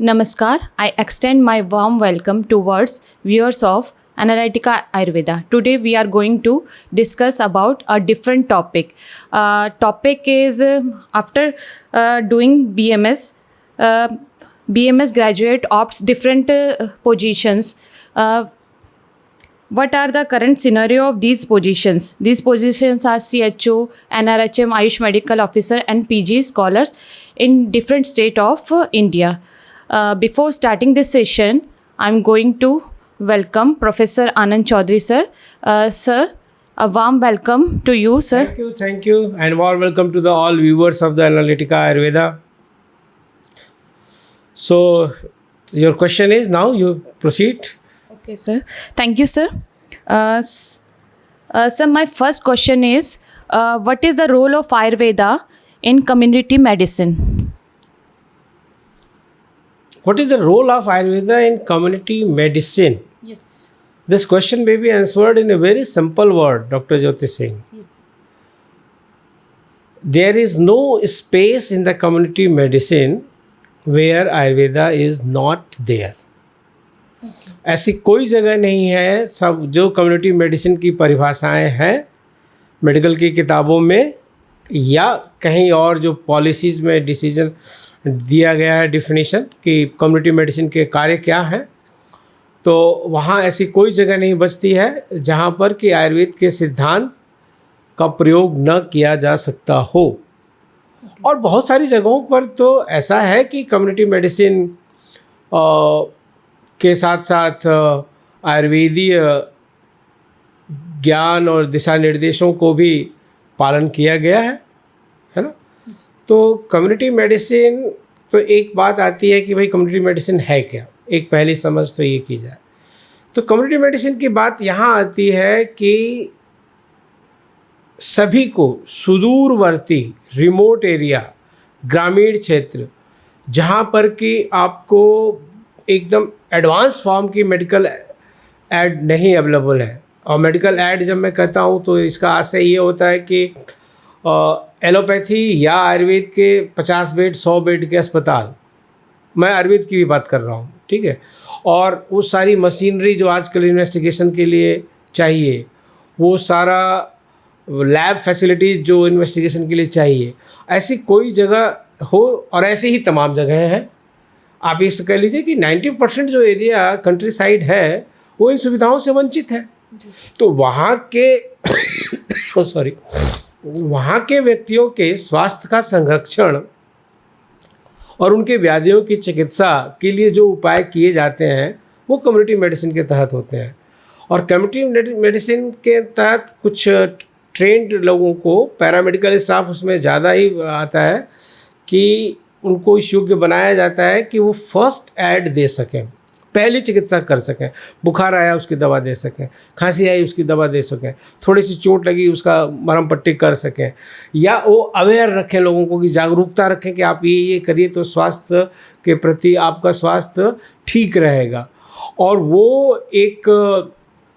Namaskar. I extend my warm welcome towards viewers of Analytica Ayurveda. Today we are going to discuss about a different topic. Topic is after doing BMS, BMS graduate opts different positions. What are the current scenario of these positions? These positions are CHO, NRHM, Ayush Medical Officer and PG scholars in different state of India. Before starting this session, I'm going to welcome Professor Anand Chaudhary, sir. Sir, a warm welcome to you, sir. Thank you, and warm welcome to the all viewers of the Analytica Ayurveda. So, your question is now. You proceed. Okay, sir. Thank you, sir. Sir, my first question is, what is the role of Ayurveda in community medicine? What is the role of Ayurveda in community medicine? Yes. This question may be answered in a very simple word, Dr. Jyoti Singh. Yes. There is no space in the community medicine where Ayurveda is not there. ऐसी कोई जगह नहीं है, सब जो community medicine की परिभाषाएं हैं मेडिकल की किताबों में या कहीं और जो पॉलिसीज़ में डिसीजन दिया गया है डिफिनीशन कि कम्युनिटी मेडिसिन के कार्य क्या हैं, तो वहाँ ऐसी कोई जगह नहीं बचती है जहाँ पर कि आयुर्वेद के सिद्धांत का प्रयोग न किया जा सकता हो। और बहुत सारी जगहों पर तो ऐसा है कि कम्युनिटी मेडिसिन के साथ साथ आयुर्वेदीय ज्ञान और दिशा निर्देशों को भी पालन किया गया है ना। तो कम्युनिटी मेडिसिन, तो एक बात आती है कि भाई कम्युनिटी मेडिसिन है क्या, एक पहली समझ तो ये की जाए। तो कम्युनिटी मेडिसिन की बात यहाँ आती है कि सभी को सुदूरवर्ती रिमोट एरिया, ग्रामीण क्षेत्र, जहाँ पर कि आपको एकदम एडवांस फॉर्म की मेडिकल एड नहीं अवेलेबल है। और मेडिकल एड जब मैं कहता हूँ तो इसका आशय ये होता है कि एलोपैथी या आयुर्वेद के 50 बेड 100 बेड के अस्पताल, मैं आयुर्वेद की भी बात कर रहा हूँ, ठीक है, और वो सारी मशीनरी जो आजकल इन्वेस्टिगेशन के लिए चाहिए, वो सारा लैब फैसिलिटीज़ जो इन्वेस्टिगेशन के लिए चाहिए, ऐसी कोई जगह हो, और ऐसी ही तमाम जगहें हैं। आप ये कह लीजिए कि 90% जो एरिया कंट्री साइड है वो इन सुविधाओं से वंचित है। तो वहाँ के वहाँ के व्यक्तियों के स्वास्थ्य का संरक्षण और उनके व्याधियों की चिकित्सा के लिए जो उपाय किए जाते हैं वो कम्युनिटी मेडिसिन के तहत होते हैं। और कम्युनिटी मेडिसिन के तहत कुछ ट्रेंड लोगों को, पैरामेडिकल स्टाफ उसमें ज़्यादा ही आता है कि उनको इस योग्य बनाया जाता है कि वो फर्स्ट एड दे सकें, पहली चिकित्सा कर सकें। बुखार आया उसकी दवा दे सकें, खांसी आई उसकी दवा दे सकें, थोड़ी सी चोट लगी उसका मरहम पट्टी कर सकें, या वो अवेयर रखें लोगों को, कि जागरूकता रखें कि आप ये करिए तो स्वास्थ्य के प्रति आपका स्वास्थ्य ठीक रहेगा। और वो एक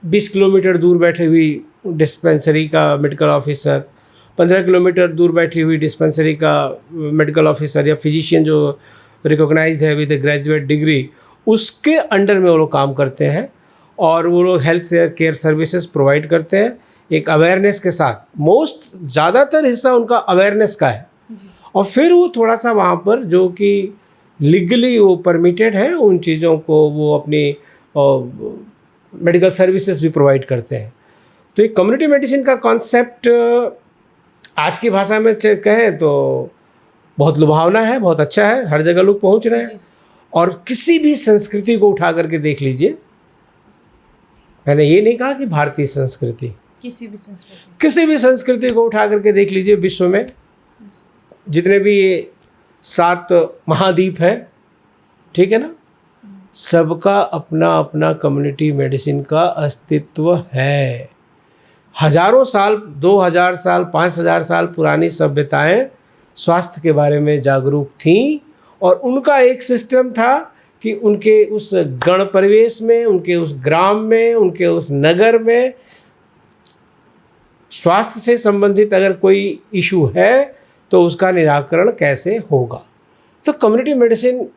20 किलोमीटर दूर बैठे हुई डिस्पेंसरी का मेडिकल ऑफिसर, 15 किलोमीटर दूर बैठी हुई डिस्पेंसरी का मेडिकल ऑफिसर या फिजिशियन जो रिकॉग्नाइज है विद ग्रेजुएट डिग्री, उसके अंडर में वो लोग काम करते हैं और वो लोग हेल्थ केयर सर्विसेज प्रोवाइड करते हैं एक अवेयरनेस के साथ। ज़्यादातर हिस्सा उनका अवेयरनेस का है, और फिर वो थोड़ा सा वहाँ पर जो कि लीगली वो परमिटेड है उन चीज़ों को वो अपनी मेडिकल सर्विसेज भी प्रोवाइड करते हैं। तो ये कम्युनिटी मेडिसिन का कॉन्सेप्ट आज की भाषा में कहें तो बहुत लुभावना है, बहुत अच्छा है, हर जगह लोग पहुंच रहे हैं। और किसी भी संस्कृति को उठा करके देख लीजिए, मैंने ये नहीं कहा कि भारतीय संस्कृति, किसी भी संस्कृति को उठा करके देख लीजिए, विश्व में जितने भी 7 महाद्वीप हैं, ठीक है ना, सबका अपना अपना कम्युनिटी मेडिसिन का अस्तित्व है। हजारों साल, 2000 साल, 5000 साल पुरानी सभ्यताएं स्वास्थ्य के बारे में जागरूक थीं, और उनका एक सिस्टम था कि उनके उस गण परिवेश में, उनके उस ग्राम में, उनके उस नगर में स्वास्थ्य से संबंधित अगर कोई इशू है तो उसका निराकरण कैसे होगा। तो कम्युनिटी मेडिसिन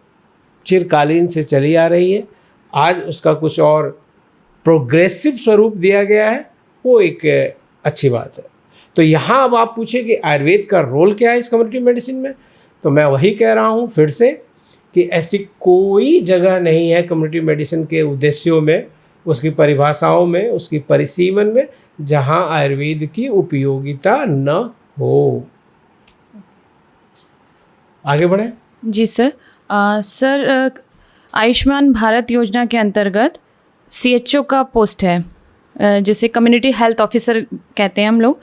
चिरकालीन से चली आ रही है। आज उसका कुछ और प्रोग्रेसिव स्वरूप दिया गया है, वो एक अच्छी बात है। तो यहाँ अब आप पूछे कि आयुर्वेद का रोल क्या है इस कम्युनिटी मेडिसिन में, तो मैं वही कह रहा हूँ फिर से कि ऐसी कोई जगह नहीं है कम्युनिटी मेडिसिन के उद्देश्यों में, उसकी परिभाषाओं में, उसकी परिसीमन में, जहाँ आयुर्वेद की उपयोगिता न हो। आगे बढ़े। जी सर। सर, आयुष्मान भारत योजना के अंतर्गत CHO का पोस्ट है, जिसे कम्युनिटी हेल्थ ऑफिसर कहते हैं हम लोग।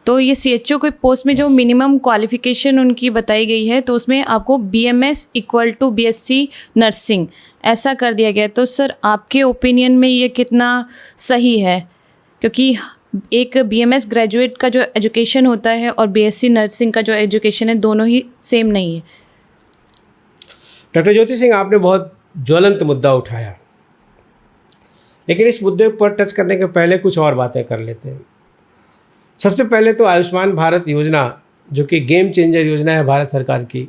तो ये CHO के पोस्ट में जो मिनिमम क्वालिफ़िकेशन उनकी बताई गई है, तो उसमें आपको BMS = BSc नर्सिंग ऐसा कर दिया गया है। तो सर, आपके ओपिनियन में ये कितना सही है? क्योंकि एक BMS ग्रेजुएट का जो एजुकेशन होता है और BSc नर्सिंग का जो एजुकेशन है, दोनों ही सेम नहीं है। डॉक्टर ज्योति सिंह, आपने बहुत ज्वलंत मुद्दा उठाया, लेकिन इस मुद्दे पर टच करने के पहले कुछ और बातें कर लेते हैं। सबसे पहले तो आयुष्मान भारत योजना, जो कि गेम चेंजर योजना है भारत सरकार की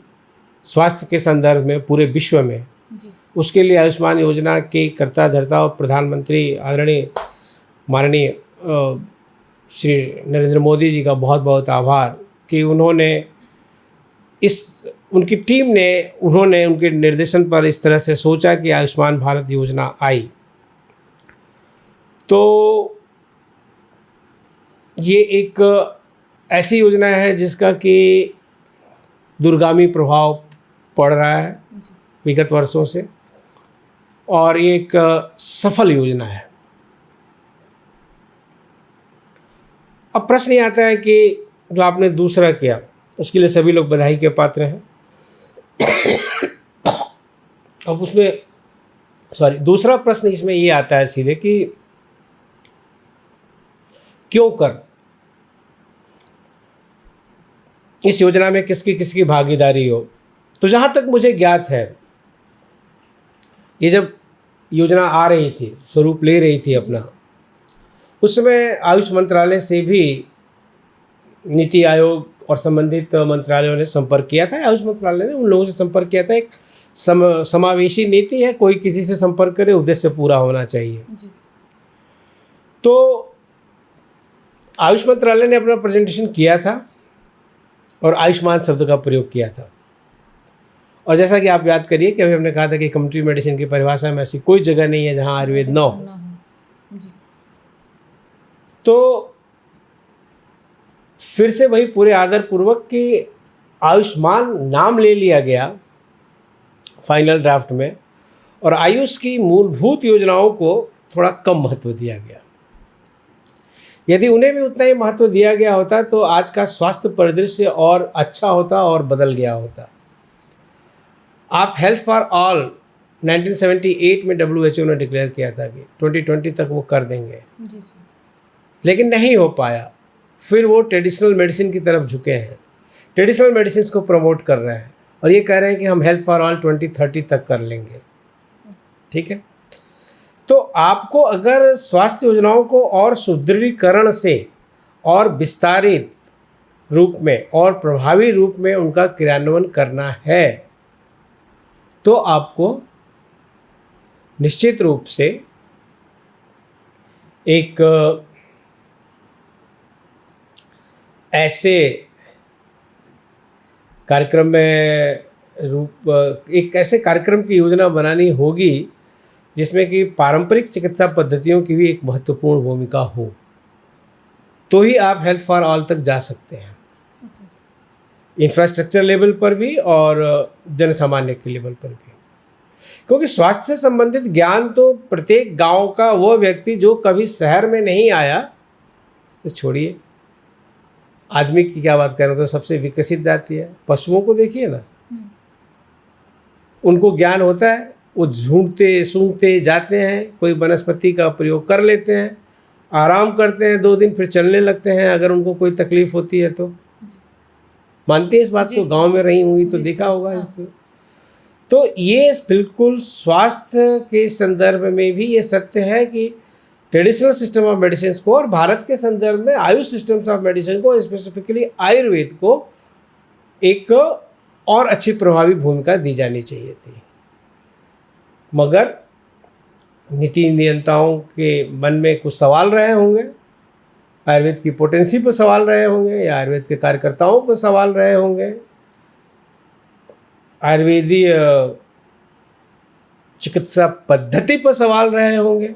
स्वास्थ्य के संदर्भ में पूरे विश्व में, उसके लिए आयुष्मान योजना के कर्ता धर्ता और प्रधानमंत्री आदरणीय माननीय श्री नरेंद्र मोदी जी का बहुत बहुत आभार कि उन्होंने उनकी टीम ने उनके निर्देशन पर इस तरह से सोचा कि आयुष्मान भारत योजना आई। तो ये एक ऐसी योजना है जिसका कि दूरगामी प्रभाव पड़ रहा है विगत वर्षों से, और ये एक सफल योजना है। अब प्रश्न ये आता है कि जो आपने दूसरा किया उसके लिए सभी लोग बधाई के पात्र हैं। अब उसमें दूसरा प्रश्न इसमें ये आता है सीधे कि क्यों कर इस योजना में किसकी भागीदारी हो। तो जहाँ तक मुझे ज्ञात है, ये जब योजना आ रही थी, स्वरूप ले रही थी अपना, उस समय आयुष मंत्रालय से भी नीति आयोग और संबंधित मंत्रालयों ने संपर्क किया था। आयुष मंत्रालय ने उन लोगों से संपर्क किया था। एक समावेशी नीति है, कोई किसी से संपर्क करे, उद्देश्य पूरा होना चाहिए। तो आयुष मंत्रालय ने अपना प्रेजेंटेशन किया था और आयुष्मान शब्द का प्रयोग किया था। और जैसा कि आप याद करिए कि अभी हमने कहा था कि कम्युनिटी मेडिसिन की परिभाषा में ऐसी कोई जगह नहीं है जहां आयुर्वेद न हो। तो फिर से वही पूरे आदर पूर्वक कि आयुष्मान नाम ले लिया गया फाइनल ड्राफ्ट में, और आयुष की मूलभूत योजनाओं को थोड़ा कम महत्व दिया गया। यदि उन्हें भी उतना ही महत्व दिया गया होता तो आज का स्वास्थ्य परिदृश्य और अच्छा होता और बदल गया होता। आप हेल्थ फॉर ऑल 1978 में WHO ने डिक्लेयर किया था कि 2020 तक वो कर देंगे, लेकिन नहीं हो पाया। फिर वो ट्रेडिशनल मेडिसिन की तरफ झुके हैं, ट्रेडिशनल मेडिसिन को प्रमोट कर रहे हैं और ये कह रहे हैं कि हम हेल्थ फॉर ऑल 2030 तक कर लेंगे। ठीक है, तो आपको अगर स्वास्थ्य योजनाओं को और सुदृढ़ीकरण से और विस्तारित रूप में और प्रभावी रूप में उनका क्रियान्वयन करना है, तो आपको निश्चित रूप से एक ऐसे कार्यक्रम एक ऐसे कार्यक्रम की योजना बनानी होगी जिसमें कि पारंपरिक चिकित्सा पद्धतियों की भी एक महत्वपूर्ण भूमिका हो, तो ही आप हेल्थ फॉर ऑल तक जा सकते हैं। इंफ्रास्ट्रक्चर लेवल पर भी और जन सामान्य के लेवल पर भी, क्योंकि स्वास्थ्य से संबंधित ज्ञान तो प्रत्येक गांव का वो व्यक्ति जो कभी शहर में नहीं आया, तो छोड़िए आदमी की क्या बात करें, तो सबसे विकसित जाति है। पशुओं को देखिए ना, उनको ज्ञान होता है, वो झूठते सूंघते जाते हैं, कोई वनस्पति का प्रयोग कर लेते हैं, आराम करते हैं 2 दिन, फिर चलने लगते हैं। अगर उनको कोई तकलीफ होती है तो मानते हैं इस बात को, गांव में रही हुई तो देखा होगा इससे। तो ये बिल्कुल स्वास्थ्य के संदर्भ में भी ये सत्य है कि ट्रेडिशनल सिस्टम ऑफ मेडिसिन को और भारत के संदर्भ में आयुष सिस्टम्स ऑफ मेडिसिन को, स्पेसिफिकली आयुर्वेद को एक और अच्छी प्रभावी भूमिका दी जानी चाहिए थी। मगर नीति नियंताओं के मन में कुछ सवाल रहे होंगे, आयुर्वेद की पोटेंसी पर सवाल रहे होंगे, या आयुर्वेद के कार्यकर्ताओं पर सवाल रहे होंगे, आयुर्वेदीय चिकित्सा पद्धति पर सवाल रहे होंगे,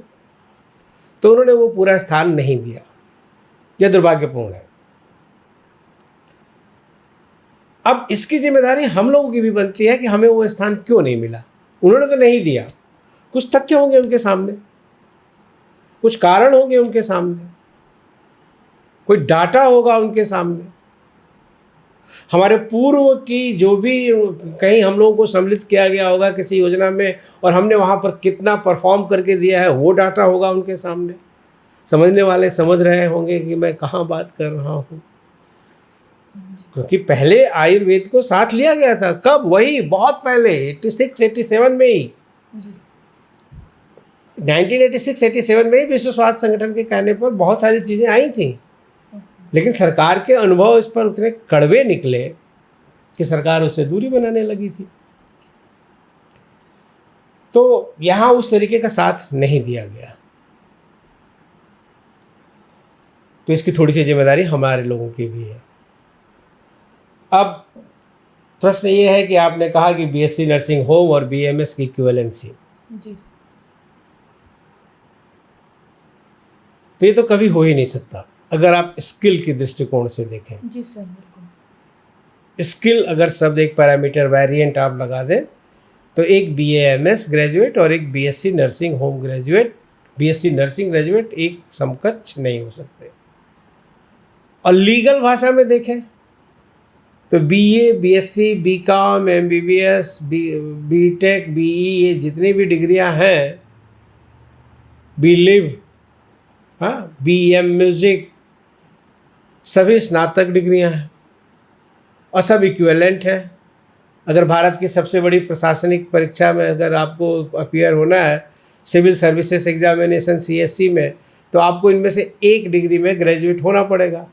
तो उन्होंने वो पूरा स्थान नहीं दिया। यह दुर्भाग्यपूर्ण है। अब इसकी जिम्मेदारी हम लोगों की भी बनती है कि हमें वो स्थान क्यों नहीं मिला। उन्होंने तो नहीं दिया, कुछ तथ्य होंगे उनके सामने, कुछ कारण होंगे उनके सामने, कोई डाटा होगा उनके सामने। हमारे पूर्व की जो भी कहीं हम लोगों को सम्मिलित किया गया होगा किसी योजना में, और हमने वहाँ पर कितना परफॉर्म करके दिया है, वो डाटा होगा उनके सामने। समझने वाले समझ रहे होंगे कि मैं कहाँ बात कर रहा हूँ, क्योंकि पहले आयुर्वेद को साथ लिया गया था। कब? वही बहुत पहले 86-87 में ही, 1986-87 में ही विश्व स्वास्थ्य संगठन के कहने पर बहुत सारी चीज़ें आई थी, लेकिन सरकार के अनुभव इस पर उतने कड़वे निकले कि सरकार उससे दूरी बनाने लगी थी। तो यहाँ उस तरीके का साथ नहीं दिया गया। तो इसकी थोड़ी सी जिम्मेदारी हमारे लोगों की भी है। अब प्रश्न ये है कि आपने कहा कि बीएससी नर्सिंग होम और बीएमएस की इक्विवेलेंसी, जी, तो ये तो कभी हो ही नहीं सकता अगर आप स्किल के दृष्टिकोण से देखें। जी सर, बिल्कुल। स्किल अगर शब्द एक पैरामीटर वेरिएंट आप लगा दें, तो एक बीएएमएस ग्रेजुएट और एक BSc nursing home graduate, BSc nursing graduate एक समकक्ष नहीं हो सकते। और लीगल भाषा में देखें तो BA, BSc, BCom, MBBS, BTech, BE, ये जितनी भी डिग्रियां हैं, बीलिव, हाँ, बीएम म्यूजिक, सभी स्नातक डिग्रियां हैं और सब इक्विवेलेंट हैं। अगर भारत की सबसे बड़ी प्रशासनिक परीक्षा में अगर आपको अपीयर होना है, सिविल सर्विसेज एग्जामिनेशन सीएससी में, तो आपको इनमें से एक डिग्री में ग्रेजुएट होना पड़ेगा।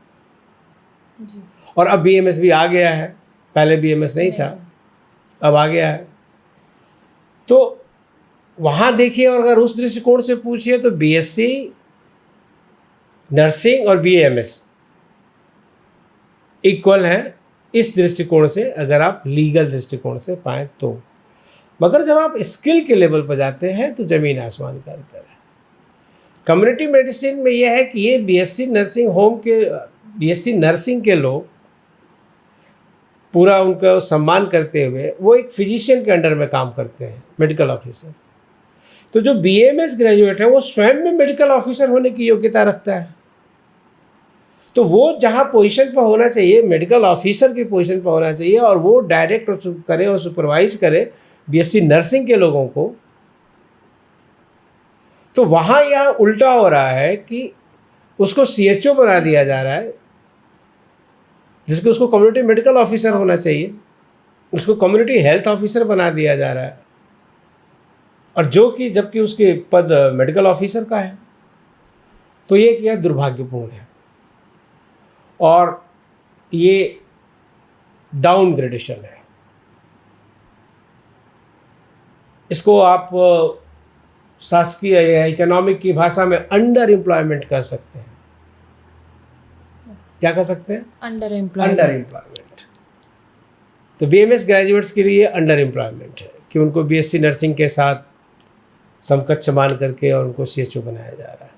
जी। और अब बीएमएस भी आ गया है, पहले बीएमएस नहीं था, अब आ गया है। तो वहाँ देखिए, और अगर उस दृष्टिकोण से पूछिए तो बीएससी नर्सिंग और बीएमएस इक्वल है इस दृष्टिकोण से, अगर आप लीगल दृष्टिकोण से पाएँ तो। मगर जब आप स्किल के लेवल पर जाते हैं तो ज़मीन आसमान का अंतर है। कम्युनिटी मेडिसिन में यह है कि ये बीएससी नर्सिंग होम के, बीएससी नर्सिंग के लोग पूरा उनका सम्मान करते हुए वो एक फिजिशियन के अंडर में काम करते हैं, मेडिकल ऑफिसर। तो जो बीएमएस ग्रेजुएट है वो स्वयं में मेडिकल ऑफिसर होने की योग्यता रखता है। तो वो जहाँ पोजीशन पर होना चाहिए, मेडिकल ऑफिसर की पोजीशन पर होना चाहिए, और वो डायरेक्ट करे और सुपरवाइज करे बीएससी नर्सिंग के लोगों को, तो वहाँ यहाँ उल्टा हो रहा है कि उसको सीएचओ बना दिया जा रहा है, जिसको उसको कम्युनिटी मेडिकल ऑफिसर होना चाहिए, उसको कम्युनिटी हेल्थ ऑफिसर बना दिया जा रहा है, और जो कि जबकि उसके पद मेडिकल ऑफिसर का है। तो ये क्या दुर्भाग्यपूर्ण है, और ये डाउनग्रेडेशन है। इसको आप शासकीय या इकोनॉमिक की भाषा में अंडर एम्प्लॉयमेंट कह सकते हैं। क्या कह सकते हैं? Under under employment. एम्प्लॉयमेंट। तो बीएमएस ग्रेजुएट्स के लिए अंडर एम्प्लॉयमेंट है कि उनको बीएससी नर्सिंग के साथ समकक्ष मान करके और उनको सीएचओ बनाया जा रहा है।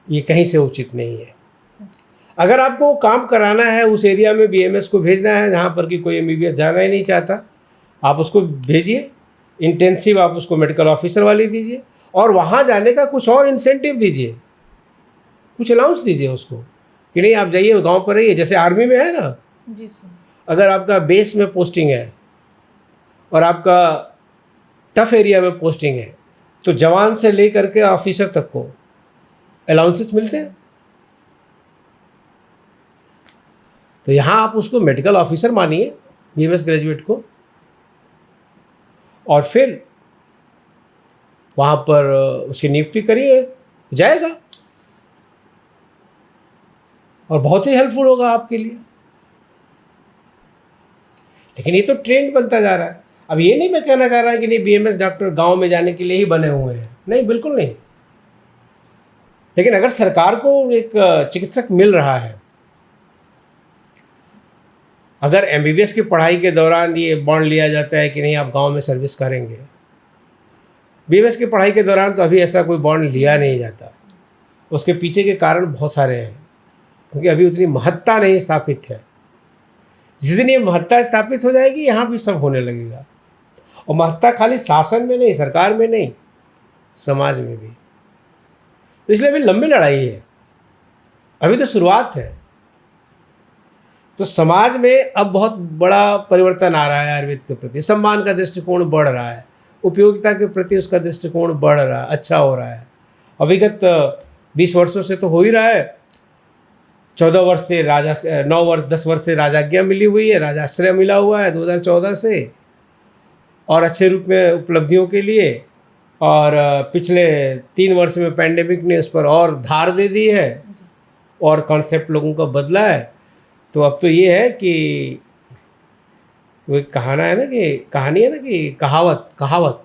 ये कहीं से उचित नहीं है। अगर आपको काम कराना है, उस एरिया में बीएमएस को भेजना है जहाँ पर कि कोई एमबीबीएस जाना ही नहीं चाहता, आप उसको भेजिए, इंटेंसिव आप उसको मेडिकल ऑफिसर वाली दीजिए, और वहाँ जाने का कुछ और इंसेंटिव दीजिए, कुछ अलाउंस दीजिए उसको कि नहीं आप जाइए गांव पर रहिए। जैसे आर्मी में है ना, जी सर। अगर आपका बेस में पोस्टिंग है और आपका टफ एरिया में पोस्टिंग है, तो जवान से लेकर के ऑफिसर तक को अलाउंसेस मिलते हैं। तो यहाँ आप उसको मेडिकल ऑफिसर मानिए बीएमएस ग्रेजुएट को, और फिर वहाँ पर उसकी नियुक्ति करिए, जाएगा और बहुत ही हेल्पफुल होगा आपके लिए। लेकिन ये तो ट्रेंड बनता जा रहा है। अब ये नहीं मैं कहना चाह रहा कि नहीं बीएमएस डॉक्टर गांव में जाने के लिए ही बने हुए हैं, नहीं, बिल्कुल नहीं। लेकिन अगर सरकार को एक चिकित्सक मिल रहा है, अगर एमबीबीएस की पढ़ाई के दौरान ये बॉन्ड लिया जाता है कि नहीं आप गांव में सर्विस करेंगे, बीएमएस की पढ़ाई के दौरान तो अभी ऐसा कोई बॉन्ड लिया नहीं जाता। उसके पीछे के कारण बहुत सारे हैं, क्योंकि अभी उतनी महत्ता नहीं स्थापित है। जिस दिन ये महत्ता स्थापित हो जाएगी यहाँ भी सब होने लगेगा। और महत्ता खाली शासन में नहीं, सरकार में नहीं, समाज में भी। तो इसलिए अभी लंबी लड़ाई है, अभी तो शुरुआत है। तो समाज में अब बहुत बड़ा परिवर्तन आ रहा है आयुर्वेद के प्रति, सम्मान का दृष्टिकोण बढ़ रहा है, उपयोगिता के प्रति उसका दृष्टिकोण बढ़ रहा है, अच्छा हो रहा है। अविगत 20 वर्षों से तो हो ही रहा है। 14 वर्ष से 10 वर्ष से राजाज्ञा मिली हुई है, राजाश्रय मिला हुआ है 2014 से, और अच्छे रूप में उपलब्धियों के लिए। और पिछले 3 वर्ष में पैंडेमिक ने उस पर और धार दे दी है और कॉन्सेप्ट लोगों का बदला है। तो अब तो ये है कि वो एक कहानी है ना कि कहावत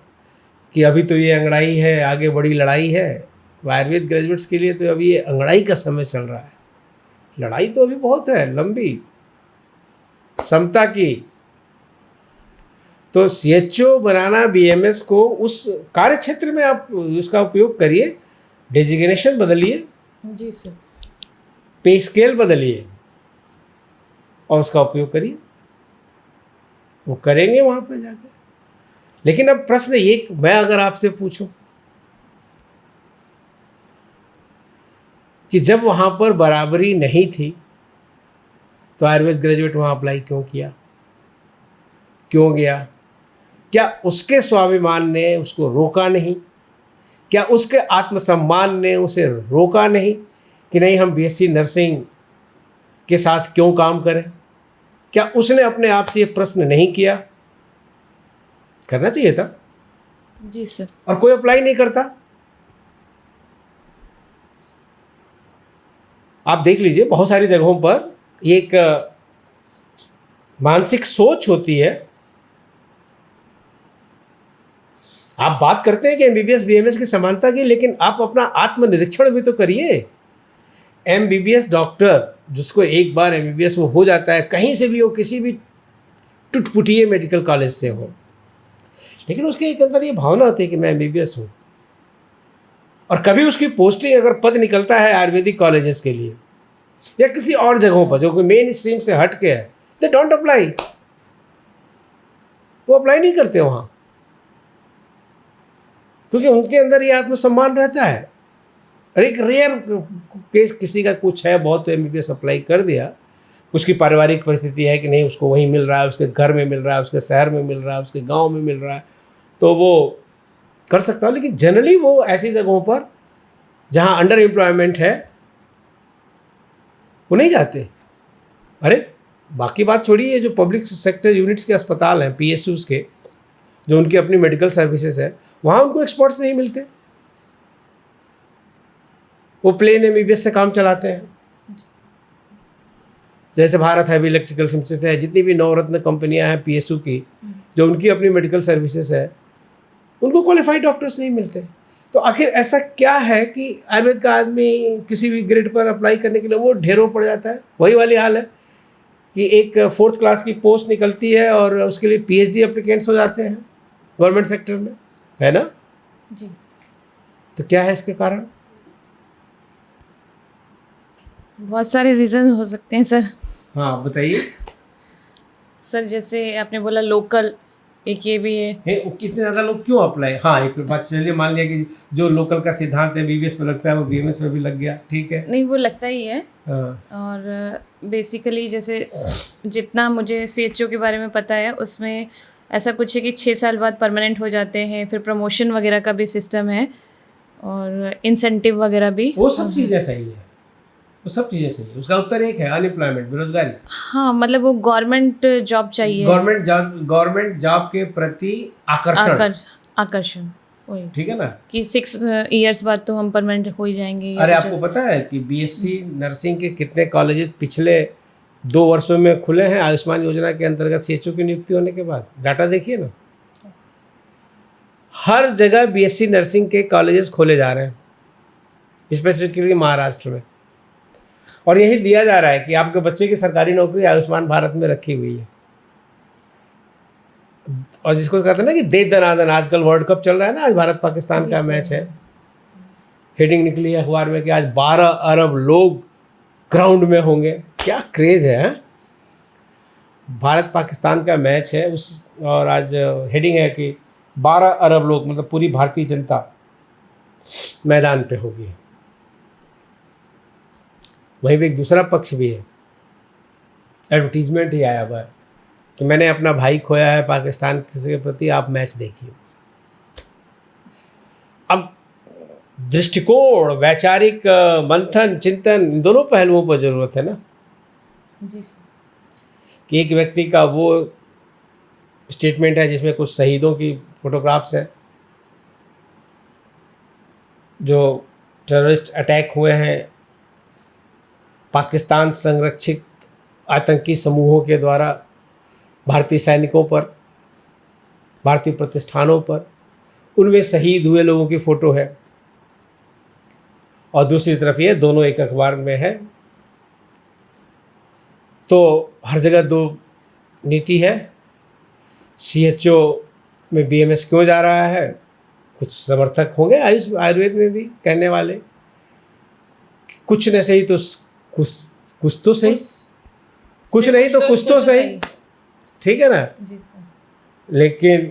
कि अभी तो ये अंगड़ाई है, आगे बड़ी लड़ाई है। तो आयुर्वेद ग्रेजुएट्स के लिए तो अभी ये अंगड़ाई का समय चल रहा है। लड़ाई तो अभी बहुत है लंबी, समता की। तो सीएचओ बनाना बीएमएस को उस कार्य क्षेत्र में आप उसका उपयोग करिए, डेजिग्नेशन बदलिए जी सर, पे स्केल बदलिए और उसका उपयोग करिए, वो करेंगे वहाँ पे जाकर। लेकिन अब प्रश्न ये, मैं अगर आपसे पूछूं कि जब वहाँ पर बराबरी नहीं थी तो आयुर्वेद ग्रेजुएट वहाँ अप्लाई क्यों किया, क्यों गया? क्या उसके स्वाभिमान ने उसको रोका नहीं? क्या उसके आत्मसम्मान ने उसे रोका नहीं कि नहीं हम बीएससी नर्सिंग के साथ क्यों काम करें? क्या उसने अपने आप से ये प्रश्न नहीं किया? करना चाहिए था जी सर। और कोई अप्लाई नहीं करता। आप देख लीजिए बहुत सारी जगहों पर एक मानसिक सोच होती है। आप बात करते हैं कि एमबीबीएस बीएमएस की समानता की, लेकिन आप अपना आत्मनिरीक्षण भी तो करिए। एमबीबीएस डॉक्टर जिसको एक बार एमबीबीएस वो हो जाता है, कहीं से भी हो, किसी भी टुटपुटिए मेडिकल कॉलेज से हो, लेकिन उसके एक अंदर ये भावना होती है कि मैं एमबीबीएस हूँ। और कभी उसकी पोस्टिंग अगर पद निकलता है आयुर्वेदिक कॉलेजेस के लिए या किसी और जगहों पर जो कि मेन स्ट्रीम से हट के है, दे डोंट अप्लाई। वो अप्लाई नहीं करते वहाँ, क्योंकि उनके अंदर ये आत्मसम्मान रहता है। और एक रेयर केस किसी का कुछ है बहुत, तो एमबीबीएस अप्लाई कर दिया, उसकी पारिवारिक परिस्थिति है कि नहीं उसको वहीं मिल रहा है, उसके घर में मिल रहा है, उसके शहर में मिल रहा है, उसके गांव में मिल रहा है, तो वो कर सकता है। लेकिन जनरली वो ऐसी जगहों पर जहां अंडर एम्प्लॉयमेंट है वो नहीं जाते। अरे बाकी बात छोड़िए, ये जो पब्लिक सेक्टर यूनिट्स के अस्पताल हैं, पीएसयूज़ के, जो उनकी अपनी मेडिकल सर्विसेज है, वहाँ उनको एक्सपर्ट्स नहीं मिलते। वो प्लेन एमबीबीएस से काम चलाते हैं। जैसे भारत हैवी इलेक्ट्रिकल सिस्टम्स है, जितनी भी नवरत्न कंपनियां हैं पीएसयू की, जो उनकी अपनी मेडिकल सर्विसेज है, उनको क्वालिफाइड डॉक्टर्स नहीं मिलते। तो आखिर ऐसा क्या है कि आयुर्वेद का आदमी किसी भी ग्रेड पर अप्लाई करने के लिए वो ढेरों पड़ जाता है? वही वाली हाल है कि एक 4th क्लास की पोस्ट निकलती है और उसके लिए पीएचडी एप्लीकेंट्स हो जाते हैं गवर्नमेंट सेक्टर में, है ना जी। तो क्या है इसके कारण? बहुत सारे रीज़न हो सकते हैं सर। हाँ बताइए सर जैसे आपने बोला लोकल, एक ये भी है। कितने ज़्यादा लोग क्यों अप्लाई? हाँ एक बात, चलिए मान लिया कि जो लोकल का सिद्धांत है बीबीएस पे लगता है वो बीएमएस पे भी लग गया, ठीक है। नहीं वो लगता ही है। हाँ। और बेसिकली जैसे जितना मुझे सीएचओ के बारे में पता है उसमें ऐसा कुछ है कि 6 साल बाद परमानेंट हो जाते हैं, फिर प्रमोशन वगैरह का भी सिस्टम है और इंसेंटिव वगैरह भी। वो सब चीज़ें सही है, वो सब चीज़ें सही है। उसका उत्तर एक है, अनएम्प्लॉयमेंट, बेरोजगारी। हाँ मतलब वो गवर्नमेंट जॉब चाहिए, गवर्नमेंट जॉब के प्रति आकर्षण, आकर्षण वही, ठीक है ना, कि 6 इयर्स बाद तो हम परमानेंट हो ही जाएंगे। अरे आपको पता है कि बीएससी नर्सिंग के कितने कॉलेजेस पिछले 2 वर्षों में खुले हैं आयुष्मान योजना के अंतर्गत सीएचओ की नियुक्ति होने के बाद? डाटा देखिए ना, हर जगह बीएससी नर्सिंग के कॉलेजेस खोले जा रहे हैं, स्पेसिफिकली महाराष्ट्र में। और यही दिया जा रहा है कि आपके बच्चे की सरकारी नौकरी आयुष्मान भारत में रखी हुई है। और जिसको कहते हैं ना कि दे दनादन, आजकल वर्ल्ड कप चल रहा है ना, आज भारत पाकिस्तान का मैच है, हेडिंग निकली है अखबार में कि आज 12 अरब लोग ग्राउंड में होंगे। क्या क्रेज़ है, हैं? भारत पाकिस्तान का मैच है और आज हेडिंग है कि 12 अरब लोग, मतलब पूरी भारतीय जनता मैदान पे होगी। वहीं पे एक दूसरा पक्ष भी है, एडवर्टीजमेंट ही आया हुआ है कि मैंने अपना भाई खोया है पाकिस्तान के प्रति, आप मैच देखिए। अब दृष्टिकोण, वैचारिक मंथन, चिंतन, इन दोनों पहलुओं पर ज़रूरत है ना जी सर। कि एक व्यक्ति का वो स्टेटमेंट है जिसमें कुछ शहीदों की फोटोग्राफ्स हैं जो टेररिस्ट अटैक हुए हैं पाकिस्तान संरक्षित आतंकी समूहों के द्वारा भारतीय सैनिकों पर, भारतीय प्रतिष्ठानों पर, उनमें शहीद हुए लोगों की फ़ोटो है। और दूसरी तरफ ये दोनों एक अखबार में है। तो हर जगह दो नीति है। सीएचओ में बीएमएस क्यों जा रहा है? कुछ समर्थक होंगे आयुर्वेद में भी कहने वाले कुछ न सही तो कुछ तो सही, कुछ नहीं तो कुछ तो सही, ठीक है ना जी सर। लेकिन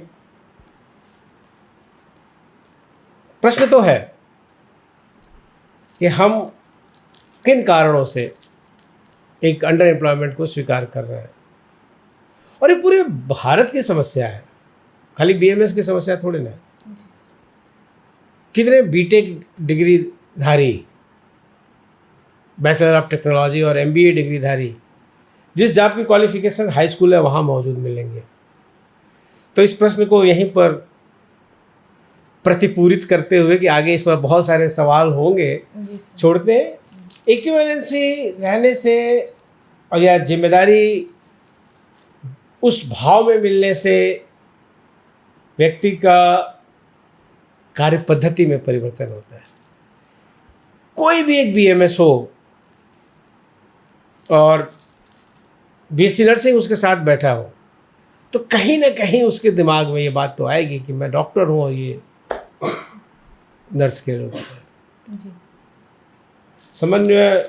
प्रश्न तो है कि हम किन कारणों से एक अंडर एम्प्लॉयमेंट को स्वीकार कर रहे हैं। और ये पूरे भारत की समस्या है, खाली बीएमएस की समस्या थोड़ी ना है। कितने बीटेक डिग्री धारी, बैचलर ऑफ टेक्नोलॉजी और एमबीए डिग्री धारी, जिस जॉब की क्वालिफिकेशन हाई स्कूल है वहाँ मौजूद मिलेंगे। तो इस प्रश्न को यहीं पर प्रतिपूरित करते हुए कि आगे इस पर बहुत सारे सवाल होंगे, छोड़ते हैं। इक्विवेलेंसी रहने से और या जिम्मेदारी उस भाव में मिलने से व्यक्ति का कार्य पद्धति में परिवर्तन होता है। कोई भी एक बीएमएस हो और बीएससी नर्सिंग उसके साथ बैठा हो तो कहीं ना कहीं उसके दिमाग में ये बात तो आएगी कि मैं डॉक्टर हूँ और ये नर्स के रूप में। जी। समन्वय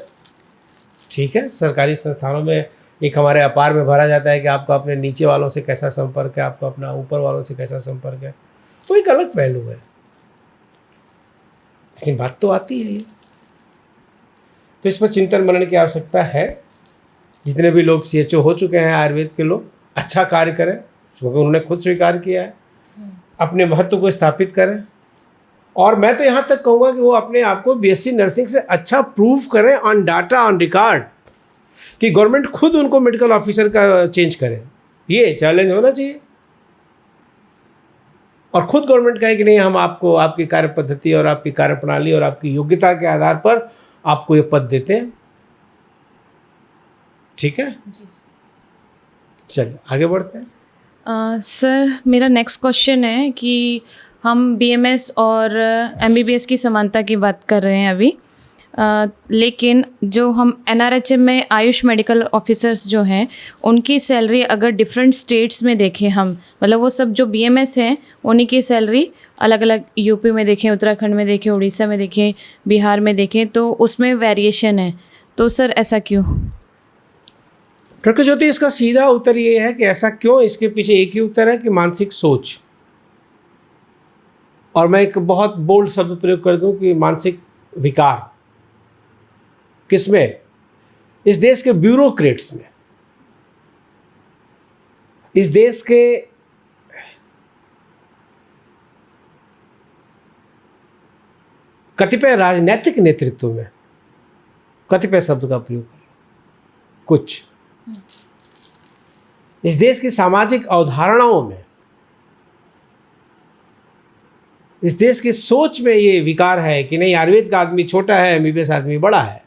ठीक है, सरकारी संस्थानों में एक हमारे अपार में भरा जाता है कि आपका अपने नीचे वालों से कैसा संपर्क है, आपका अपना ऊपर वालों से कैसा संपर्क है, वो एक अलग पहलू है। लेकिन बात तो आती है ये, तो इस पर चिंतन मनन की आवश्यकता है। जितने भी लोग सीएचओ हो चुके हैं आयुर्वेद के लोग, अच्छा कार्य करें क्योंकि उन्होंने खुद स्वीकार किया है, अपने महत्व को स्थापित करें। और मैं तो यहाँ तक कहूँगा कि वो अपने आप को बीएससी नर्सिंग से अच्छा प्रूव करें ऑन डाटा, ऑन रिकॉर्ड, कि गवर्नमेंट खुद उनको मेडिकल ऑफिसर का चेंज करे। ये चैलेंज होना चाहिए। और खुद गवर्नमेंट कहे कि नहीं, हम आपको आपकी कार्य पद्धति और आपकी कार्यप्रणाली और आपकी योग्यता के आधार पर आपको ये पद देते हैं। ठीक है जी सर। चलिए आगे बढ़ते हैं। सर मेरा नेक्स्ट क्वेश्चन है कि हम बीएमएस और एमबीबीएस की समानता की बात कर रहे हैं अभी, लेकिन जो हम एनआरएचएम में आयुष मेडिकल ऑफिसर्स जो हैं उनकी सैलरी अगर डिफरेंट स्टेट्स में देखें हम, मतलब वो सब जो बीएमएस हैं उन्हीं की सैलरी अलग अलग, यूपी में देखें, उत्तराखंड में देखें, उड़ीसा में देखें, बिहार में देखें, तो उसमें वेरिएशन है। तो सर ऐसा क्यों? डॉक्टर ज्योति, इसका सीधा उत्तर ये है कि ऐसा क्यों, इसके पीछे एक ही उत्तर है कि मानसिक सोच। और मैं एक बहुत बोल्ड शब्द प्रयोग कर दूं कि मानसिक विकार। किसमें? इस देश के ब्यूरोक्रेट्स में, इस देश के कतिपय राजनीतिक नेतृत्व में, कतिपय शब्द का प्रयोग कर, कुछ इस देश की सामाजिक अवधारणाओं में, इस देश की सोच में ये विकार है कि नहीं, आयुर्वेद का आदमी छोटा है, एमबीबीएस आदमी बड़ा है।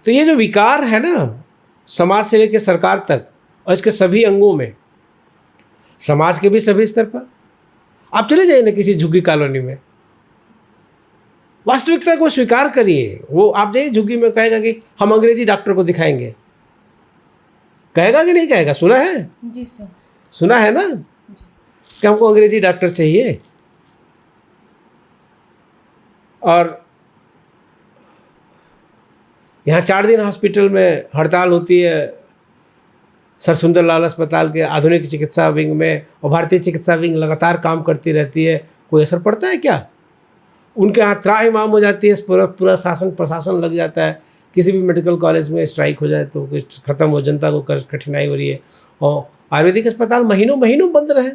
तो ये जो विकार है ना, समाज से लेकर सरकार तक और इसके सभी अंगों में, समाज के भी सभी स्तर पर। आप चले जाइए ना किसी झुग्गी कॉलोनी में, वास्तविकता को स्वीकार करिए। वो आप देखिए झुग्गी में कहेगा कि हम अंग्रेजी डॉक्टर को दिखाएंगे, कहेगा कि नहीं कहेगा? सुना है? जी सर। सुना है ना कि हमको अंग्रेजी डॉक्टर चाहिए। और यहाँ 4 दिन हॉस्पिटल में हड़ताल होती है, सर सुंदरलाल अस्पताल के आधुनिक चिकित्सा विंग में, और भारतीय चिकित्सा विंग लगातार काम करती रहती है। कोई असर पड़ता है क्या? उनके यहाँ त्राहिमाम हो जाती है, पूरा शासन प्रशासन लग जाता है। किसी भी मेडिकल कॉलेज में स्ट्राइक हो जाए तो कुछ खत्म हो, जनता को कठिनाई हो रही है। और आयुर्वेदिक अस्पताल महीनों महीनों बंद रहे,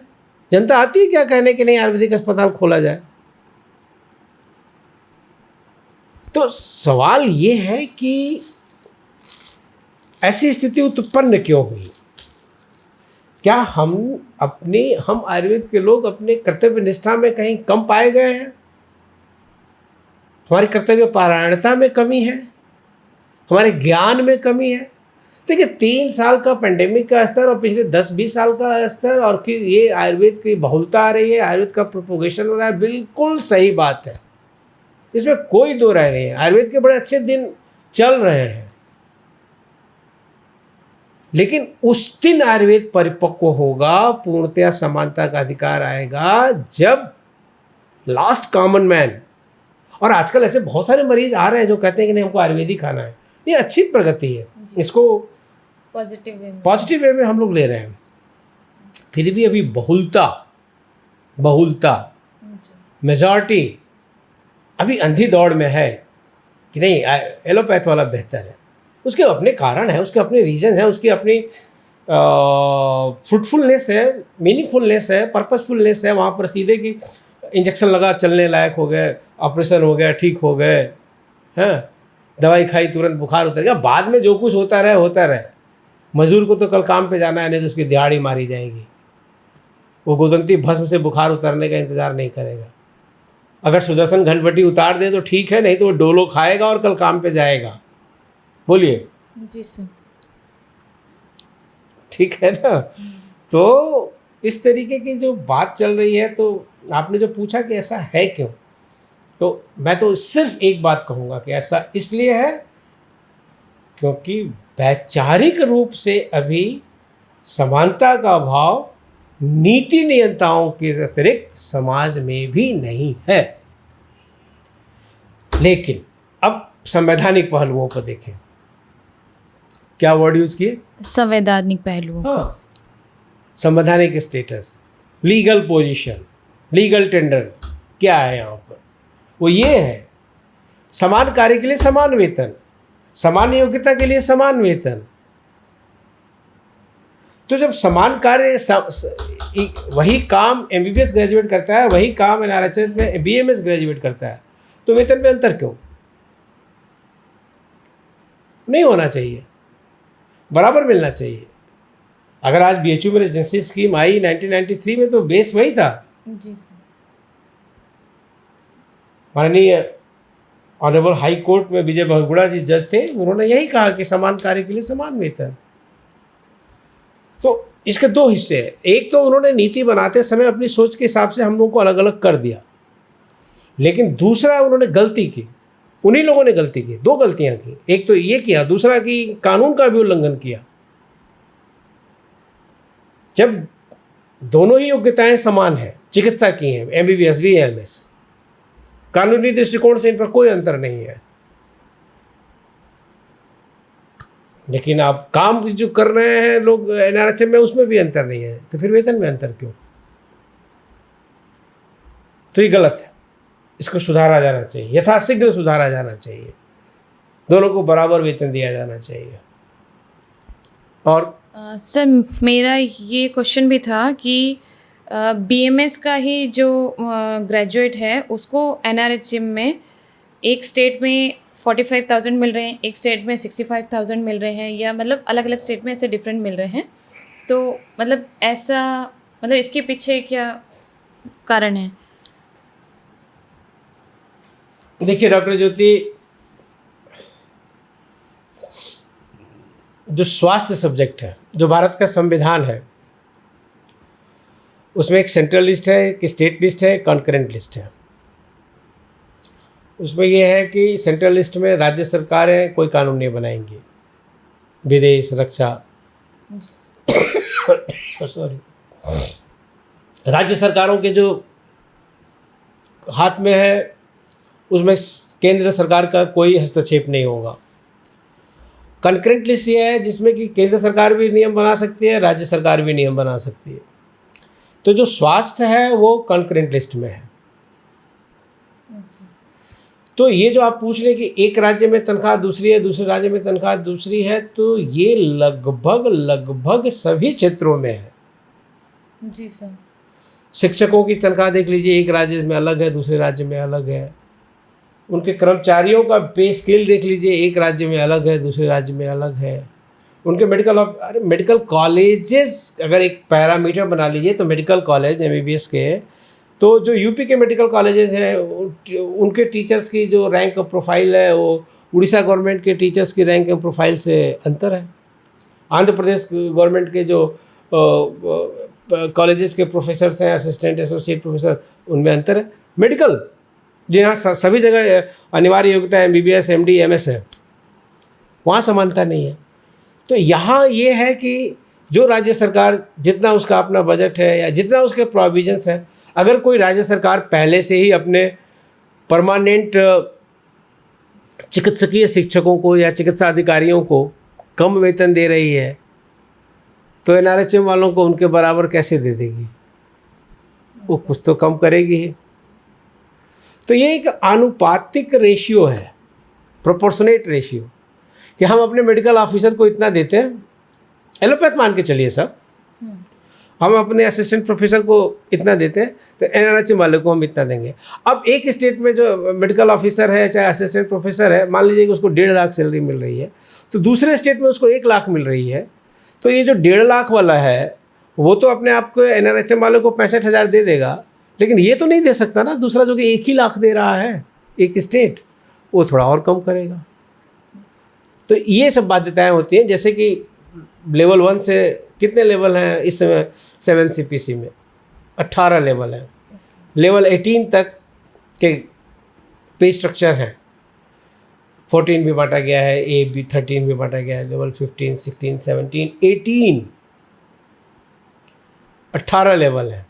जनता आती है क्या कहने कि नहीं आयुर्वेदिक अस्पताल खोला जाए? तो सवाल ये है कि ऐसी स्थिति उत्पन्न क्यों हुई? क्या हम आयुर्वेद के लोग अपने कर्तव्य निष्ठा में कहीं कम पाए गए हैं? हमारी कर्तव्य पारायणता में कमी है? हमारे ज्ञान में कमी है? देखिए 3 साल का पेंडेमिक का स्तर और पिछले 10-20 साल का स्तर, और कि ये आयुर्वेद की बहुलता आ रही है, आयुर्वेद का प्रोपोगेशन हो रहा है, बिल्कुल सही बात है, इसमें कोई दो राय नहीं है। आयुर्वेद के बड़े अच्छे दिन चल रहे हैं, लेकिन उस दिन आयुर्वेद परिपक्व होगा, पूर्णतया समानता का अधिकार आएगा, जब लास्ट कॉमन मैन। और आजकल ऐसे बहुत सारे मरीज आ रहे हैं जो कहते हैं कि नहीं हमको आयुर्वेद ही खाना है। ये अच्छी प्रगति है, इसको पॉजिटिव वे में हम लोग ले रहे हैं। फिर भी अभी बहुलता मेजॉरिटी अभी अंधी दौड़ में है कि नहीं एलोपैथ वाला बेहतर है। उसके अपने कारण है, उसके अपने रीजन है, उसकी अपनी फ्रूटफुलनेस है, मीनिंगफुलनेस है, पर्पसफुलनेस है। वहाँ पर सीधे की इंजेक्शन लगा, चलने लायक हो गए, ऑपरेशन हो गया, ठीक हो गए, हैं, दवाई खाई तुरंत बुखार उतर गया। बाद में जो कुछ होता रहे। मजदूर को तो कल काम पे जाना है, नहीं तो उसकी दिहाड़ी मारी जाएगी। वो गोदंती भस्म से बुखार उतरने का इंतज़ार नहीं करेगा। अगर सुदर्शन घंटबटी उतार दे तो ठीक है, नहीं तो वो डोलो खाएगा और कल काम पे जाएगा। बोलिए। जी सर। ठीक है ना? तो इस तरीके की जो बात चल रही है, तो आपने जो पूछा कि ऐसा है क्यों, तो मैं तो सिर्फ एक बात कहूँगा कि ऐसा इसलिए है क्योंकि वैचारिक रूप से अभी समानता का भाव नीति नियंताओं के अतिरिक्त समाज में भी नहीं है। लेकिन अब संवैधानिक पहलुओं को देखें। क्या वर्ड यूज किए? संवैधानिक पहलुओं। हाँ, संवैधानिक status, legal position, legal tender क्या है यहाँ पर? वो ये है समान कार्य के लिए समान वेतन, समान योग्यता के लिए समान वेतन। तो जब समान कार्य वही काम एमबीबीएस ग्रेजुएट करता है, वही काम एनआरएचएम में बीएमएस ग्रेजुएट करता है, तो वेतन में अंतर क्यों? नहीं होना चाहिए, बराबर मिलना चाहिए। अगर आज बीएचयू में रेजिडेंसी स्कीम आई 1993 में, तो बेस वही था। जी सर। माननीय ऑनरेबल हाई कोर्ट में विजय बहुगुणा जी जज थे, उन्होंने यही कहा कि समान कार्य के लिए समान वेतन। तो इसके 2 हिस्से हैं। एक तो उन्होंने नीति बनाते समय अपनी सोच के हिसाब से हम लोगों को अलग अलग कर दिया, लेकिन दूसरा उन्होंने गलती की, उन्हीं लोगों ने गलती की, 2 गलतियां की। एक तो ये किया, दूसरा कि कानून का भी उल्लंघन किया। जब दोनों ही योग्यताएं समान हैं, चिकित्सा की हैं, एमबीबीएस भी एमएस, कानूनी दृष्टिकोण से इन पर कोई अंतर नहीं है, लेकिन आप काम जो कर रहे हैं लोग एनआरएचएम में, उसमें भी अंतर नहीं है, तो फिर वेतन में अंतर क्यों? तो ये गलत है, इसको सुधारा जाना चाहिए, यथाशीघ्र सुधारा जाना चाहिए, दोनों को बराबर वेतन दिया जाना चाहिए। और सर मेरा ये क्वेश्चन भी था कि बीएमएस का ही जो ग्रेजुएट है उसको एनआरएचएम में एक स्टेट में 45,000 मिल रहे हैं, एक स्टेट में 65,000 मिल रहे हैं, या मतलब अलग अलग स्टेट में ऐसे डिफरेंट मिल रहे हैं। तो मतलब ऐसा, मतलब इसके पीछे क्या कारण है? देखिए डॉक्टर ज्योति, जो स्वास्थ्य सब्जेक्ट है, जो भारत का संविधान है, उसमें एक सेंट्रल लिस्ट है, एक स्टेट लिस्ट है, कॉन्करेंट लिस्ट है। उसमें ये है कि सेंट्रल लिस्ट में राज्य सरकारें कोई कानून नहीं बनाएंगी, विदेश, रक्षा सॉरी, राज्य सरकारों के जो हाथ में है उसमें केंद्र सरकार का कोई हस्तक्षेप नहीं होगा। कॉन्करेंट लिस्ट ये है जिसमें कि केंद्र सरकार भी नियम बना सकती है, राज्य सरकार भी नियम बना सकती है। तो जो स्वास्थ्य है वो कॉन्करेंट लिस्ट में है। तो ये जो आप पूछ रहे कि एक राज्य में तनख्वाह दूसरी है, दूसरे राज्य में तनख्वाह दूसरी है, तो ये लगभग सभी क्षेत्रों में है। जी सर। शिक्षकों की तनख्वाह देख लीजिए, एक राज्य में अलग है, दूसरे राज्य में अलग है। उनके कर्मचारियों का पे स्केल देख लीजिए, एक राज्य में अलग है, दूसरे राज्य में अलग है। उनके मेडिकल कॉलेजेस, अगर एक पैरामीटर बना लीजिए तो मेडिकल कॉलेज MBBS के, तो जो यूपी के मेडिकल कॉलेजेस हैं उनके टीचर्स की जो रैंक प्रोफाइल है वो उड़ीसा गवर्नमेंट के टीचर्स की रैंक प्रोफाइल से अंतर है। आंध्र प्रदेश गवर्नमेंट के जो कॉलेजेस के प्रोफेसर्स हैं, असिस्टेंट एसोसिएट प्रोफेसर, उनमें अंतर है। मेडिकल जी हाँ, सभी जगह अनिवार्य योग्यता MBBS MD MS है, वहाँ समानता नहीं है। तो यहाँ ये है कि जो राज्य सरकार जितना उसका अपना बजट है या जितना उसके प्रोविजंस हैं, अगर कोई राज्य सरकार पहले से ही अपने परमानेंट चिकित्सकीय शिक्षकों को या चिकित्सा अधिकारियों को कम वेतन दे रही है तो NRHM वालों को उनके बराबर कैसे दे देगी? वो कुछ तो कम करेगी ही। तो ये एक आनुपातिक रेशियो है, प्रोपोर्शनेट रेशियो, कि हम अपने मेडिकल ऑफिसर को इतना देते हैं, एलोपैथ मान के चलिए सब, हम अपने असिस्टेंट प्रोफेसर को इतना देते हैं, तो NRHM वाले को हम इतना देंगे। अब एक स्टेट में जो मेडिकल ऑफिसर है चाहे असिस्टेंट प्रोफेसर है, मान लीजिए कि उसको 1.5 लाख सैलरी मिल रही है, तो दूसरे स्टेट में उसको 1 लाख मिल रही है, तो ये जो 1.5 लाख वाला है वो तो अपने आप को NRHM वाले को 65,000 दे देगा, लेकिन ये तो नहीं दे सकता ना दूसरा जो कि 1 ही लाख दे रहा है एक स्टेट, वो थोड़ा और कम करेगा। तो ये सब बाध्यताएं होती हैं। जैसे कि लेवल 1 से कितने लेवल हैं इस समय 7 CPC में? 18 लेवल हैं। लेवल 18 तक के पे स्ट्रक्चर हैं, 14 भी बांटा गया है, A B 13 भी बांटा गया है, लेवल 15 16 17 18 18 लेवल है।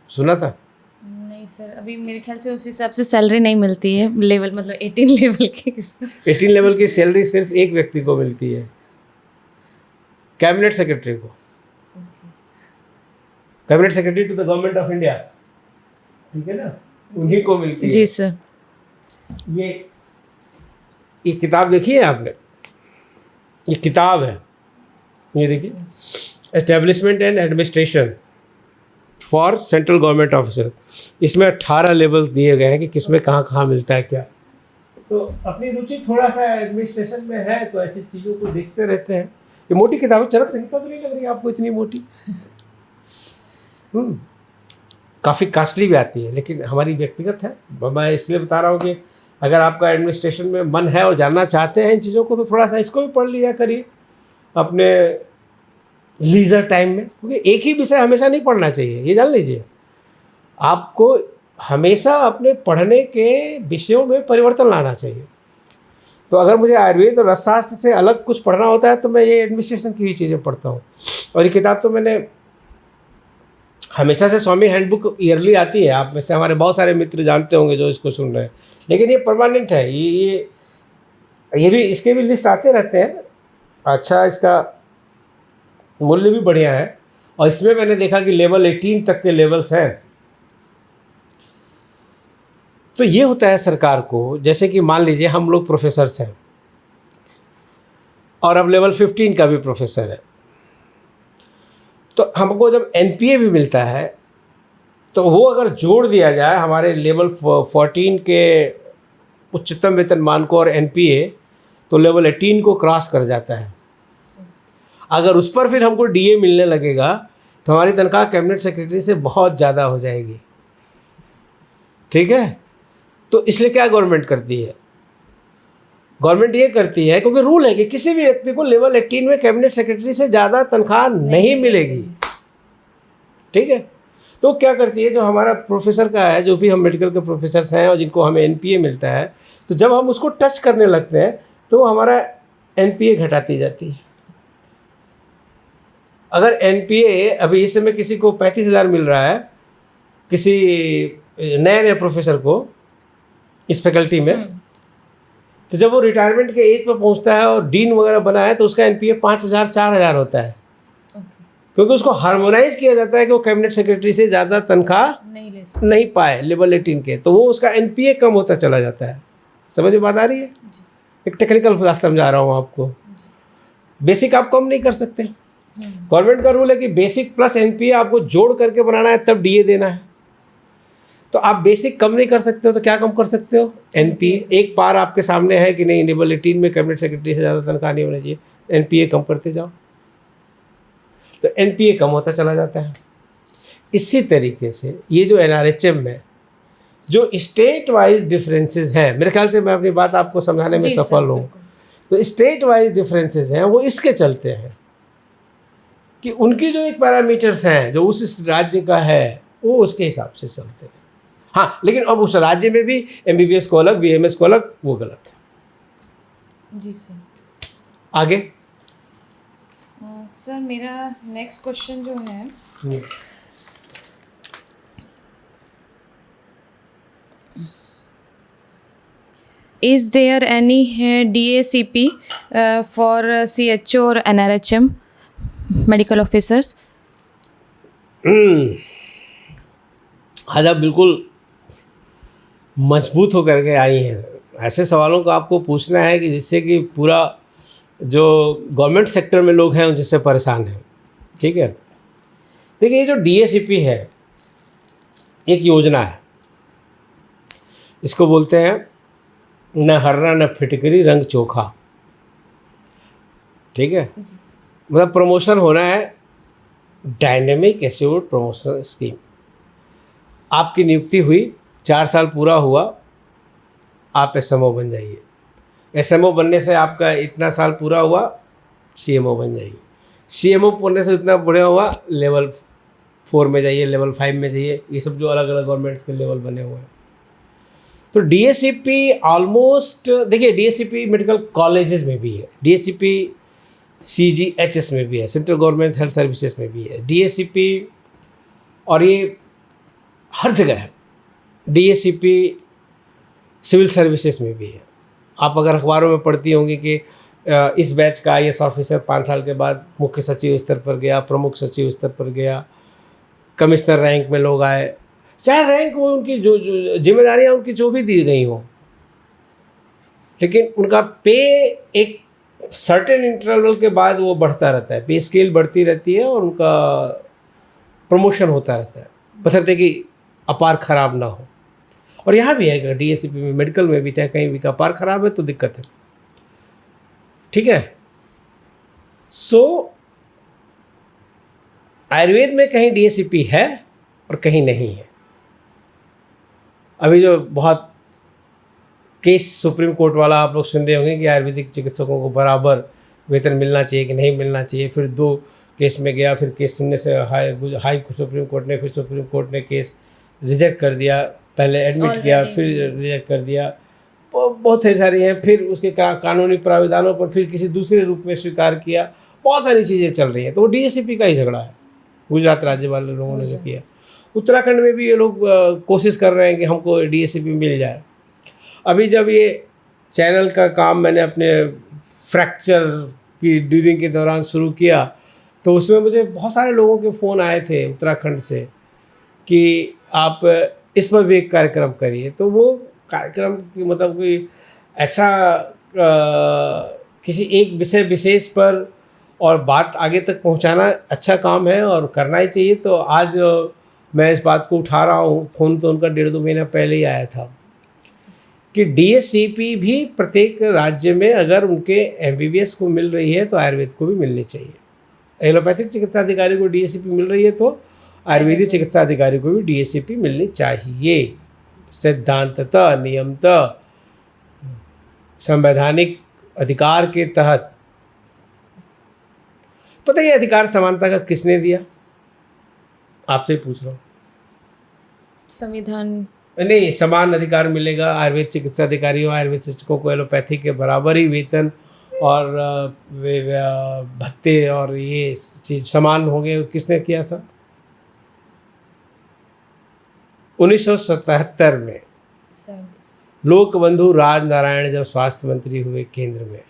सुना था? नहीं सर, अभी मेरे ख्याल से उस हिसाब से सैलरी नहीं मिलती है। लेवल मतलब 18 लेवल की 18 लेवल की सैलरी सिर्फ एक व्यक्ति को मिलती है, कैबिनेट सेक्रेटरी को। Cabinet secretary to the government of India, ठीक है ना, उन्हीं को मिलती है। जी सर। ये किताब देखी है आपने? ये किताब है, ये देखिए, establishment and administration for central government officer. इसमें 18 लेवल दिए गए हैं कि किसमें कहाँ कहाँ मिलता है क्या। तो अपनी रुचि थोड़ा सा एडमिनिस्ट्रेशन में है तो ऐसी चीज़ों को देखते रहते हैं। ये मोटी किताब, चरक संहिता तो नहीं लग रही आपको इतनी मोटी? काफ़ी कॉस्टली भी आती है, लेकिन हमारी व्यक्तिगत है। मैं इसलिए बता रहा हूँ कि अगर आपका एडमिनिस्ट्रेशन में मन है और जानना चाहते हैं इन चीज़ों को, तो थोड़ा सा इसको भी पढ़ लिया करिए अपने लीजर टाइम में, क्योंकि एक ही विषय हमेशा नहीं पढ़ना चाहिए, ये जान लीजिए। आपको हमेशा अपने पढ़ने के विषयों में परिवर्तन लाना चाहिए। तो अगर मुझे आयुर्वेद और रसशास्त्र से अलग कुछ पढ़ना होता है तो मैं ये एडमिनिस्ट्रेशन की ही चीज़ें पढ़ता हूँ। और ये किताब तो मैंने हमेशा से, स्वामी हैंडबुक ईयरली आती है, आप में से हमारे बहुत सारे मित्र जानते होंगे जो इसको सुन रहे हैं, लेकिन ये परमानेंट है। ये भी, इसके भी लिस्ट आते रहते हैं। अच्छा, इसका मूल्य भी बढ़िया है। और इसमें मैंने देखा कि लेवल 18 तक के लेवल्स हैं। तो ये होता है सरकार को, जैसे कि मान लीजिए हम लोग प्रोफेसर्स हैं और अब लेवल 15 का भी प्रोफेसर है, तो हमको जब NPA भी मिलता है तो वो अगर जोड़ दिया जाए हमारे लेवल 14 के उच्चतम वेतन मान को और NPA, तो लेवल 18 को क्रॉस कर जाता है। अगर उस पर फिर हमको DA मिलने लगेगा तो हमारी तनख्वाह कैबिनेट सेक्रेटरी से बहुत ज़्यादा हो जाएगी, ठीक है। तो इसलिए क्या गवर्नमेंट करती है? गवर्नमेंट ये करती है, क्योंकि रूल है कि किसी भी व्यक्ति को लेवल 18 में कैबिनेट सेक्रेटरी से ज़्यादा तनख्वाह नहीं मिलेगी। ठीक है। तो क्या करती है, जो हमारा प्रोफेसर का है, जो भी हम मेडिकल के प्रोफेसर हैं और जिनको हमें एनपीए मिलता है, तो जब हम उसको टच करने लगते हैं तो हमारा एनपीए घटाती जाती है। अगर एनपीए अभी इस समय किसी को 35,000 मिल रहा है, किसी नए प्रोफेसर को इस फैकल्टी में, तो जब वो रिटायरमेंट के एज पर पहुंचता है और डीन वगैरह बना है तो उसका एनपीए 5,000 4,000 होता है, क्योंकि उसको हार्मोनाइज किया जाता है कि वो कैबिनेट सेक्रेटरी से ज़्यादा तनख्वाह नहीं पाए लेवल 18 के, तो वो उसका एनपीए कम होता चला जाता है। समझ में बात आ रही है? एक टेक्निकल बात समझा रहा हूँ आपको। बेसिक आप कम नहीं कर सकते। गवर्नमेंट का रूल है कि बेसिक प्लस एनपीए आपको जोड़ करके बनाना है, तब डीए देना है। तो आप बेसिक कम नहीं कर सकते हो तो क्या कम कर सकते हो? एनपीए। एक पार आपके सामने है कि नहीं, लेवल 18 में कैबिनेट सेक्रेटरी से ज़्यादा तनख्वाह नहीं होना चाहिए, एनपीए कम करते जाओ, तो एनपीए कम होता चला जाता है। इसी तरीके से ये जो एनआरएचएम में जो स्टेट वाइज डिफरेंसेस हैं, मेरे ख्याल से मैं अपनी बात आपको समझाने में सफल हूँ, तो स्टेट वाइज डिफरेंसेस हैं वो इसके चलते हैं कि उनकी जो एक पैरामीटर्स हैं जो उस राज्य का है वो उसके हिसाब से चलते हैं। हाँ, लेकिन अब उस राज्य में भी एमबीबीएस को अलग, बीएमएस को अलग, वो गलत है। जी सर। आगे सर मेरा नेक्स्ट क्वेश्चन जो है, is there any DACP for CHO और NRHM मेडिकल ऑफिसर्स? आज आप बिल्कुल मजबूत होकर के आई हैं। ऐसे सवालों का आपको पूछना है कि जिससे कि पूरा जो गवर्नमेंट सेक्टर में लोग हैं जिससे परेशान हैं। ठीक है, देखिए ये जो DACP है एक योजना है, इसको बोलते हैं न हर्रा न फिटकरी रंग चोखा। ठीक है, मतलब प्रमोशन होना है, डायनेमिक एस्योर्ड प्रमोशन स्कीम। आपकी नियुक्ति हुई, 4 साल पूरा हुआ, आप SMO बन जाइए। SMO बनने से आपका इतना साल पूरा हुआ, CMO बन जाइए। CMO बनने से इतना बढ़िया हुआ, लेवल 4 में जाइए, लेवल 5 में जाइए। ये सब जो अलग अलग गवर्नमेंट्स के लेवल बने हुए हैं। तो DACP ऑलमोस्ट, देखिए DACP मेडिकल कॉलेजेस में भी है, DACP CGHS में भी है, सेंट्रल गवर्नमेंट हेल्थ सर्विसेज में भी है DACP, और ये हर जगह है। DACP सिविल सर्विसेज में भी है। आप अगर अखबारों में पढ़ती होंगी कि इस बैच का IAS ऑफिसर 5 साल के बाद मुख्य सचिव स्तर पर गया, प्रमुख सचिव स्तर पर गया, कमिश्नर रैंक में लोग आए, चाहे रैंक वो उनकी जो जिम्मेदारियाँ उनकी जो भी दी गई हों, लेकिन उनका पे एक सर्टेन इंटरवल के बाद वो बढ़ता रहता है, पे स्केल बढ़ती रहती है और उनका प्रमोशन होता रहता है, बशर्ते कि अपार खराब ना हो। और यहाँ भी है DACP में, मेडिकल में भी, चाहे कहीं भी अपार खराब है तो दिक्कत है। ठीक है, सो आयुर्वेद में कहीं DACP है और कहीं नहीं है। अभी जो बहुत केस सुप्रीम कोर्ट वाला आप लोग सुन रहे होंगे कि आयुर्वेदिक चिकित्सकों को बराबर वेतन मिलना चाहिए कि नहीं मिलना चाहिए, फिर 2 केस में गया, फिर केस सुनने से हाई सुप्रीम कोर्ट ने, फिर सुप्रीम कोर्ट ने केस रिजेक्ट कर दिया, पहले एडमिट किया फिर रिजेक्ट कर दिया, बहुत सारी हैं, फिर उसके कानूनी प्राविधानों पर फिर किसी दूसरे रूप में स्वीकार किया, बहुत सारी चीज़ें चल रही हैं। तो वो DACP का ही झगड़ा है, गुजरात राज्य वाले लोगों ने जो किया। उत्तराखंड में भी ये लोग कोशिश कर रहे हैं कि हमको DACP मिल जाए। अभी जब ये चैनल का काम मैंने अपने फ्रैक्चर की ड्यूरिंग के दौरान शुरू किया, तो उसमें मुझे बहुत सारे लोगों के फ़ोन आए थे उत्तराखंड से कि आप इस पर भी एक कार्यक्रम करिए। तो वो कार्यक्रम की मतलब कोई ऐसा किसी एक विषय विशेष पर और बात आगे तक पहुंचाना अच्छा काम है और करना ही चाहिए। तो आज मैं इस बात को उठा रहा हूँ। फ़ोन तो उनका 1.5-2 महीना पहले ही आया था कि DACP भी प्रत्येक राज्य में अगर उनके MBBS को मिल रही है तो आयुर्वेद को भी मिलनी चाहिए। एलोपैथिक चिकित्सा अधिकारी को DACP मिल रही है तो आयुर्वेदिक चिकित्सा अधिकारी को भी DACP मिलनी चाहिए, सिद्धांततः, नियमतः, संवैधानिक अधिकार के तहत। पता है ये अधिकार समानता का किसने दिया? आपसे ही पूछ रहा हूँ। संविधान नहीं, समान अधिकार मिलेगा आयुर्वेद चिकित्सा अधिकारियों, आयुर्वेद शिक्षकों को एलोपैथी के बराबर ही वेतन और भत्ते और ये चीज़ समान होंगे। किसने किया था? 1977 में लोकबंधु राजनारायण जब स्वास्थ्य मंत्री हुए केंद्र में,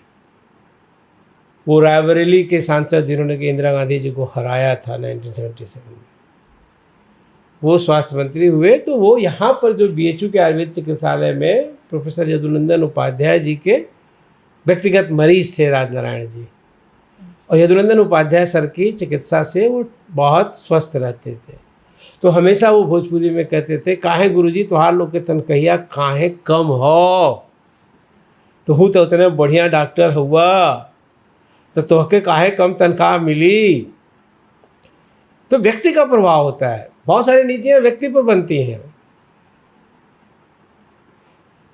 वो रायबरेली के सांसद जिन्होंने कि इंदिरा गांधी जी को हराया था 1977 में, वो स्वास्थ्य मंत्री हुए। तो वो यहाँ पर जो बीएचयू के आयुर्वेद चिकित्सालय में प्रोफेसर यदुनंदन उपाध्याय जी के व्यक्तिगत मरीज थे राजनारायण जी, और यदुनंदन उपाध्याय सर की चिकित्सा से वो बहुत स्वस्थ रहते थे। तो हमेशा वो भोजपुरी में कहते थे, काहे गुरुजी तोहार लोग के तनखैया काहे कम हो, तो हूँ तो उतने बढ़िया डॉक्टर हुआ तो तोहके काहे कम तनख्वाह मिली। तो व्यक्ति का प्रभाव होता है, बहुत सारी नीतियाँ व्यक्ति पर बनती हैं।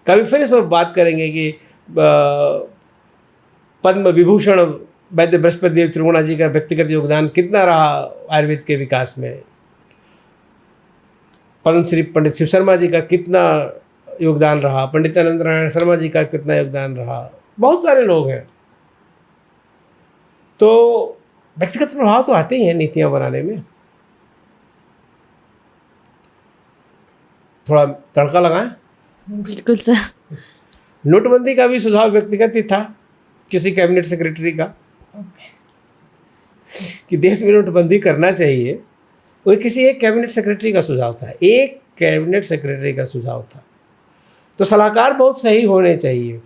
कभी फिर इस पर बात करेंगे कि पद्म विभूषण वैद्य बृहस्पति देव त्रिगुणा जी का व्यक्तिगत योगदान कितना रहा आयुर्वेद के विकास में, पद्मश्री पंडित शिव शर्मा जी का कितना योगदान रहा, पंडित आनंद नारायण शर्मा जी का कितना योगदान रहा, बहुत सारे लोग हैं। तो व्यक्तिगत प्रभाव तो आते ही हैं नीतियाँ बनाने में। थोड़ा तड़का लगाएं। बिल्कुल सर। नोटबंदी का भी सुझाव व्यक्तिगत ही था, किसी कैबिनेट सेक्रेटरी का, कि देश में नोटबंदी करना चाहिए। वो किसी एक कैबिनेट सेक्रेटरी का सुझाव था, एक कैबिनेट सेक्रेटरी का सुझाव था। तो सलाहकार बहुत सही होने चाहिए।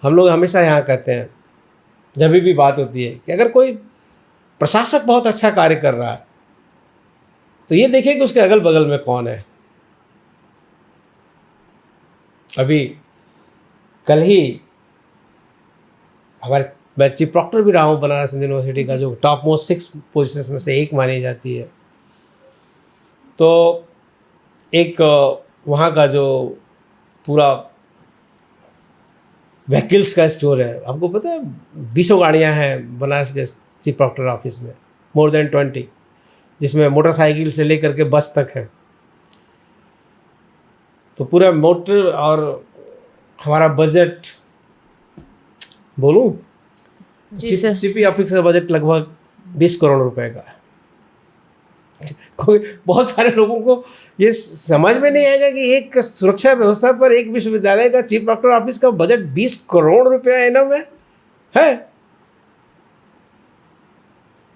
हम लोग हमेशा यहाँ कहते हैं, जब भी बात होती है कि अगर कोई प्रशासक बहुत अच्छा कार्य कर रहा है तो ये देखिए कि उसके अगल बगल में कौन है। अभी कल ही मैं चीफ प्रॉक्टर भी रहा हूँ बनारस यूनिवर्सिटी का, जो टॉप मोस्ट 6 पोजीशंस में से एक मानी जाती है। तो एक वहाँ का जो पूरा व्हीकल्स का स्टोर है, आपको पता है 20 गाड़ियाँ हैं बनारस के चीफ प्रॉक्टर ऑफिस में, मोर देन 20, जिसमें मोटरसाइकिल से लेकर के बस तक है। तो पूरा मोटर और हमारा बजट बोलूं, सीपी ऑफिस का बजट लगभग 20 करोड़ रुपए का है। कोई बहुत सारे लोगों को ये समझ में नहीं आएगा कि एक सुरक्षा व्यवस्था पर एक विश्वविद्यालय का चीफ प्रॉक्टर ऑफिस का बजट 20 करोड़ रुपया एनम है।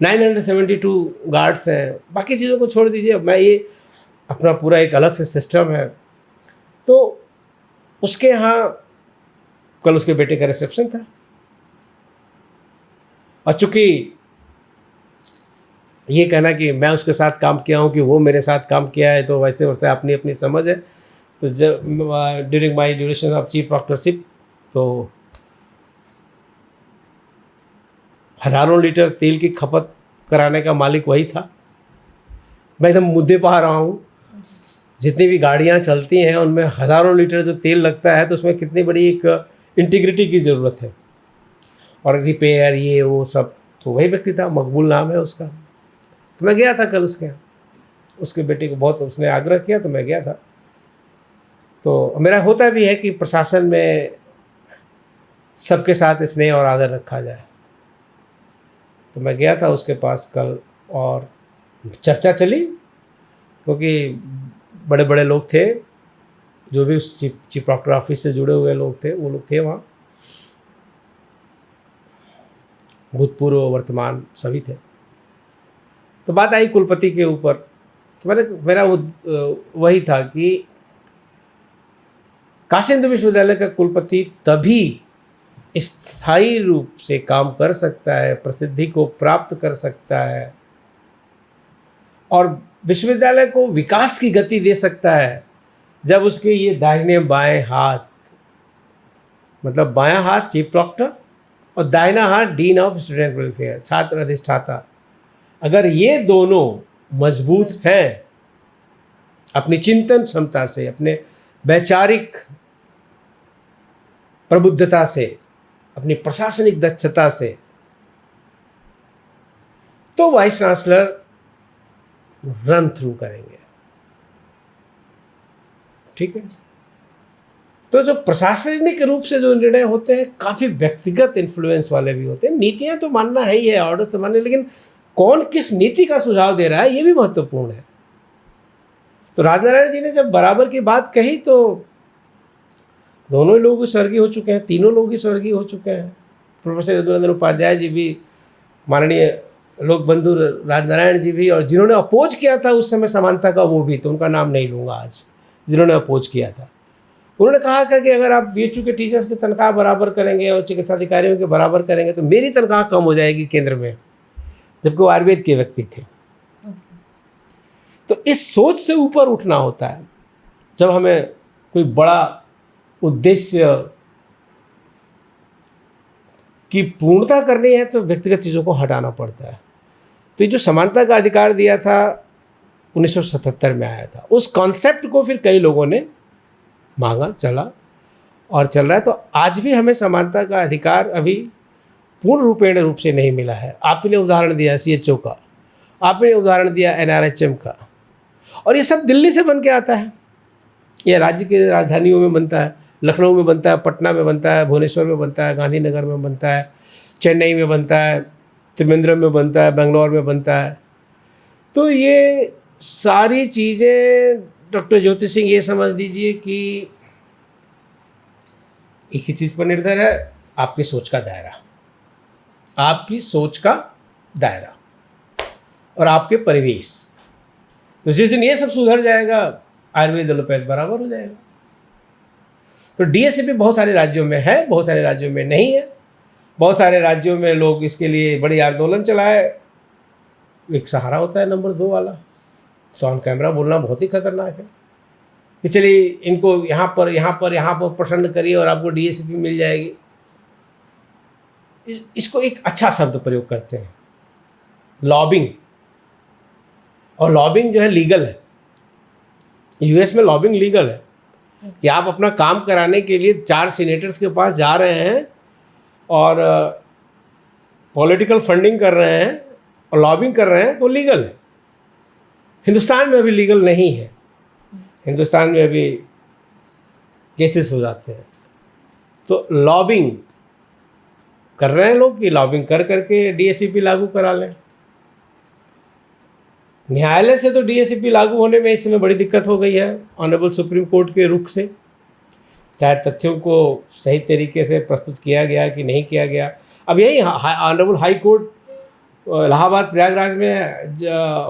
972 गार्ड्स हैं, बाकी चीज़ों को छोड़ दीजिए। मैं ये अपना पूरा एक अलग से सिस्टम है। तो उसके यहाँ कल उसके बेटे का रिसेप्शन था, और चूँकि ये कहना कि मैं उसके साथ काम किया हूँ कि वो मेरे साथ काम किया है, तो वैसे वैसे अपनी अपनी समझ है। तो जब during my duration of chief proctorship, तो हज़ारों लीटर तेल की खपत कराने का मालिक वही था। मैं एकदम मुद्दे पा रहा हूँ, जितनी भी गाड़ियाँ चलती हैं उनमें हज़ारों लीटर जो तेल लगता है, तो उसमें कितनी बड़ी एक इंटीग्रिटी की ज़रूरत है, और रिपेयर ये वो सब, तो वही व्यक्ति था, मकबूल नाम है उसका। तो मैं गया था कल उसके यहाँ, उसके बेटे को बहुत उसने आग्रह किया तो मैं गया था। तो मेरा होता भी है कि प्रशासन में सबके साथ स्नेह और आदर रखा जाए। तो मैं गया था उसके पास कल, और चर्चा चली, क्योंकि बड़े बड़े लोग थे, जो भी उस चीफ प्रॉक्टर ऑफिस से जुड़े हुए लोग थे, वो लोग थे वहाँ, भूतपूर्व वर्तमान सभी थे। तो बात आई कुलपति के ऊपर। तो मेरा वही था कि काशी हिंदू विश्वविद्यालय का कुलपति तभी स्थायी रूप से काम कर सकता है, प्रसिद्धि को प्राप्त कर सकता है, और विश्वविद्यालय को विकास की गति दे सकता है, जब उसके ये दाहिने बाएं हाथ, मतलब बायां हाथ चीफ प्रॉक्टर और दाहिना हाथ डीन ऑफ स्टूडेंट वेलफेयर, छात्र अधिष्ठाता, अगर ये दोनों मजबूत हैं अपनी चिंतन क्षमता से, अपने वैचारिक प्रबुद्धता से, अपनी प्रशासनिक दक्षता से, तो वाइस चांसलर रन थ्रू करेंगे। ठीक है। तो जो प्रशासनिक रूप से जो निर्णय होते हैं काफ़ी व्यक्तिगत इन्फ्लुएंस वाले भी होते हैं। नीतियां तो मानना है ही है, ऑर्डर्स तो मानना है, लेकिन कौन किस नीति का सुझाव दे रहा है ये भी महत्वपूर्ण है। तो राजनारायण जी ने जब बराबर की बात कही तो दोनों ही लोग स्वर्गीय हो चुके हैं, तीनों लोग ही स्वर्गीय हो चुके हैं। प्रोफेसर यदुनंदन उपाध्याय जी भी, माननीय लोक बंधु राजनारायण जी भी, और जिन्होंने अपोज किया था उस समय समानता का वो भी, तो उनका नाम नहीं लूँगा आज, जिन्होंने अपोज किया था। उन्होंने कहा था कि अगर आप बीएचयू के टीचर्स की तनख्वाह बराबर करेंगे और चिकित्सा अधिकारियों के बराबर करेंगे तो मेरी तनख्वाह कम हो जाएगी केंद्र में, जबकि वो आयुर्वेद के व्यक्ति थे। तो इस सोच से ऊपर उठना होता है। जब हमें कोई बड़ा उद्देश्य की पूर्णता करनी है तो व्यक्तिगत चीज़ों को हटाना पड़ता है। तो ये जो समानता का अधिकार दिया था 1977 में आया था, उस कॉन्सेप्ट को फिर कई लोगों ने मांगा, चला और चल रहा है। तो आज भी हमें समानता का अधिकार अभी पूर्ण रूप से नहीं मिला है। आपने उदाहरण दिया CHO का, आपने उदाहरण दिया NRHM का, और ये सब दिल्ली से बन के आता है। ये राज्य की राजधानियों में बनता है, लखनऊ में बनता है, पटना में बनता है, भुवनेश्वर में बनता है, गांधीनगर में बनता है, चेन्नई में बनता है, त्रिवेंद्रम में बनता है, बेंगलोर में बनता है। तो ये सारी चीज़ें डॉक्टर ज्योति सिंह ये समझ लीजिए कि एक ही चीज़ पर निर्भर है, आपकी सोच का दायरा, आपकी सोच का दायरा और आपके परिवेश। तो जिस दिन ये सब सुधर जाएगा आयुर्वेद एलोपैथ बराबर हो जाएगा। तो DSAP बहुत सारे राज्यों में है, बहुत सारे राज्यों में नहीं है। बहुत सारे राज्यों में लोग इसके लिए बड़ी आंदोलन चलाए। एक सहारा होता है नंबर 2 वाला, तो ऑन कैमरा बोलना बहुत ही खतरनाक है कि चलिए इनको यहाँ पर प्रसन्न करिए और आपको DSAP मिल जाएगी। इसको एक अच्छा शब्द प्रयोग करते हैं, लॉबिंग। और लॉबिंग जो है लीगल है। US में लॉबिंग लीगल है कि आप अपना काम कराने के लिए 4 सीनेटर्स के पास जा रहे हैं और पॉलिटिकल फंडिंग कर रहे हैं और लॉबिंग कर रहे हैं, तो लीगल है। हिंदुस्तान में अभी लीगल नहीं है। हिंदुस्तान में अभी केसेस हो जाते हैं। तो लॉबिंग कर रहे हैं लोग कि लॉबिंग कर करके DSAP लागू करा लें। न्यायालय से तो DSAP लागू होने में इस समय बड़ी दिक्कत हो गई है, ऑनरेबल सुप्रीम कोर्ट के रुख से। चाहे तथ्यों को सही तरीके से प्रस्तुत किया गया कि नहीं किया गया। अब यही honourable high court Allahabad Prayagraj में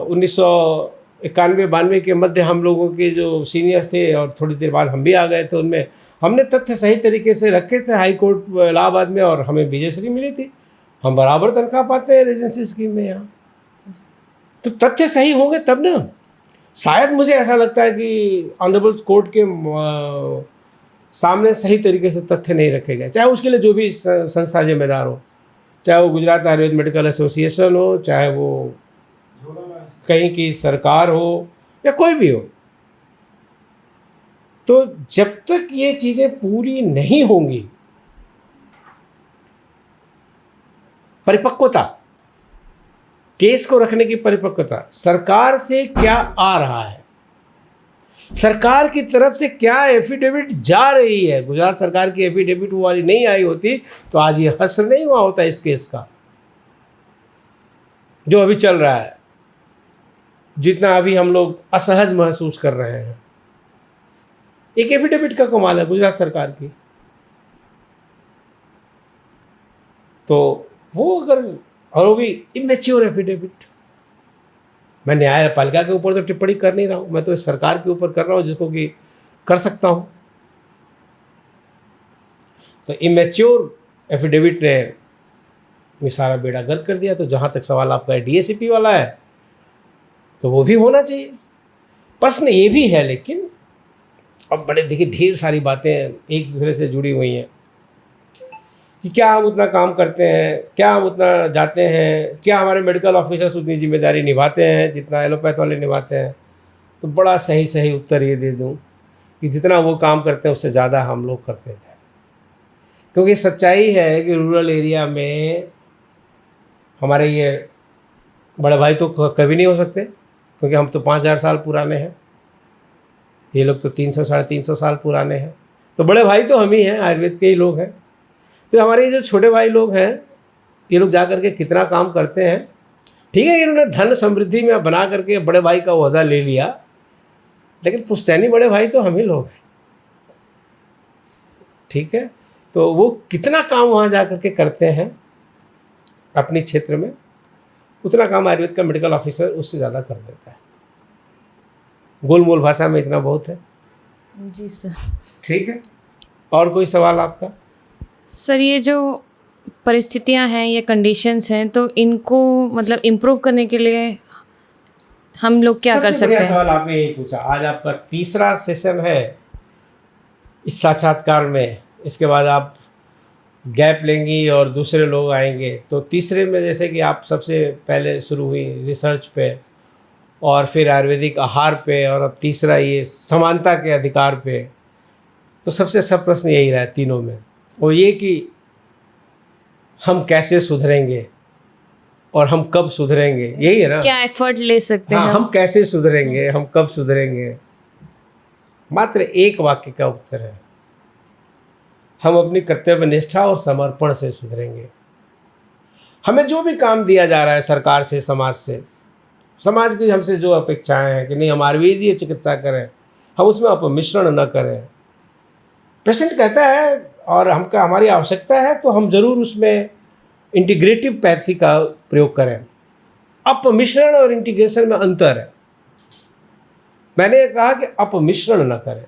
1991-92 के मध्य हम लोगों के जो सीनियर्स थे और थोड़ी देर बाद हम भी आ गए थे, उनमें हमने तथ्य सही तरीके से रखे थे हाई कोर्ट इलाहाबाद में, और हमें विजयश्री मिली थी। हम बराबर तनख्वाह पाते हैं रेजिडेंसी स्कीम में यहाँ। तो तथ्य सही होंगे तब ना। शायद मुझे ऐसा लगता है कि ऑनरेबल कोर्ट के सामने सही तरीके से तथ्य नहीं रखे गए, चाहे उसके लिए जो भी संस्था जिम्मेदार हो, चाहे वो गुजरात आयुर्वेद मेडिकल एसोसिएशन हो, चाहे वो कहीं की सरकार हो या कोई भी हो। तो जब तक ये चीज़ें पूरी नहीं होंगी, परिपक्वता, केस को रखने की परिपक्वता, सरकार से क्या आ रहा है, सरकार की तरफ से क्या एफिडेविट जा रही है। गुजरात सरकार की एफिडेविट वो वाली नहीं आई होती तो आज ये हश्र नहीं हुआ होता इस केस का जो अभी चल रहा है, जितना अभी हम लोग असहज महसूस कर रहे हैं। एक एफिडेविट का कमाल है गुजरात सरकार की। तो वो अगर, और वो भी इमेच्योर एफिडेविट। मैं न्यायपालिका के ऊपर तो टिप्पणी कर नहीं रहा हूँ, मैं तो सरकार के ऊपर कर रहा हूँ जिसको कि कर सकता हूँ। तो इमेच्योर एफिडेविट ने ये सारा बेड़ा गर्क कर दिया। तो जहाँ तक सवाल आपका DSAP वाला है तो वो भी होना चाहिए। प्रश्न ये भी है, लेकिन अब बड़े देखिए ढेर सारी बातें एक दूसरे से जुड़ी हुई हैं कि क्या हम उतना काम करते हैं, क्या हम उतना जाते हैं, क्या हमारे मेडिकल ऑफिसर्स उतनी जिम्मेदारी निभाते हैं जितना एलोपैथ वाले निभाते हैं। तो बड़ा सही उत्तर ये दे दूं कि जितना वो काम करते हैं उससे ज़्यादा हम लोग करते थे। क्योंकि सच्चाई है कि रूरल एरिया में हमारे ये बड़े भाई तो कभी नहीं हो सकते, क्योंकि हम तो 5,000 साल पुराने हैं, ये लोग तो 300 साढ़े 300 साल पुराने हैं। तो बड़े भाई तो हम ही हैं, आयुर्वेद के ही लोग हैं। तो हमारे ये जो छोटे भाई लोग हैं, ये लोग जा करके कितना काम करते हैं। ठीक है, इन्होंने धन समृद्धि में बना करके बड़े भाई का ओहदा ले लिया, लेकिन पुश्तैनी बड़े भाई तो हम ही लोग हैं। ठीक है, तो वो कितना काम वहाँ जा करके करते हैं अपने क्षेत्र में, उतना काम आयुर्वेद का मेडिकल ऑफिसर उससे ज़्यादा कर देता है। गोलमोल भाषा में इतना बहुत है। जी सर। ठीक है, और कोई सवाल आपका? सर, ये जो परिस्थितियां हैं, ये कंडीशंस हैं, तो इनको मतलब इम्प्रूव करने के लिए हम लोग क्या कर सबसे सकते बढ़िया हैं? सवाल आपने यही पूछा। आज आपका तीसरा सेशन है इस साक्षात्कार में। इसके बाद आप गैप लेंगी और दूसरे लोग आएंगे। तो तीसरे में जैसे कि आप सबसे पहले शुरू हुई रिसर्च पे, और फिर आयुर्वेदिक आहार पे, और अब तीसरा ये समानता के अधिकार पे। तो सबसे अच्छा प्रश्न यही रहा है तीनों में, वो ये कि हम कैसे सुधरेंगे और हम कब सुधरेंगे, यही है ना। क्या एफर्ट ले सकते हाँ, हैं हम कैसे सुधरेंगे, हम कब सुधरेंगे। मात्र एक वाक्य का उत्तर है, हम अपनी कर्तव्य निष्ठा और समर्पण से सुधरेंगे। हमें जो भी काम दिया जा रहा है सरकार से, समाज से, समाज की हमसे जो अपेक्षाएं हैं कि नहीं हम आयुर्वेदीय चिकित्सा करें, हम उसमें अपमिश्रण न करें। पेशेंट कहता है और हमका हमारी आवश्यकता है, तो हम ज़रूर उसमें इंटीग्रेटिव पैथी का प्रयोग करें। अपमिश्रण और इंटीग्रेशन में अंतर है। मैंने कहा कि अपमिश्रण न करें,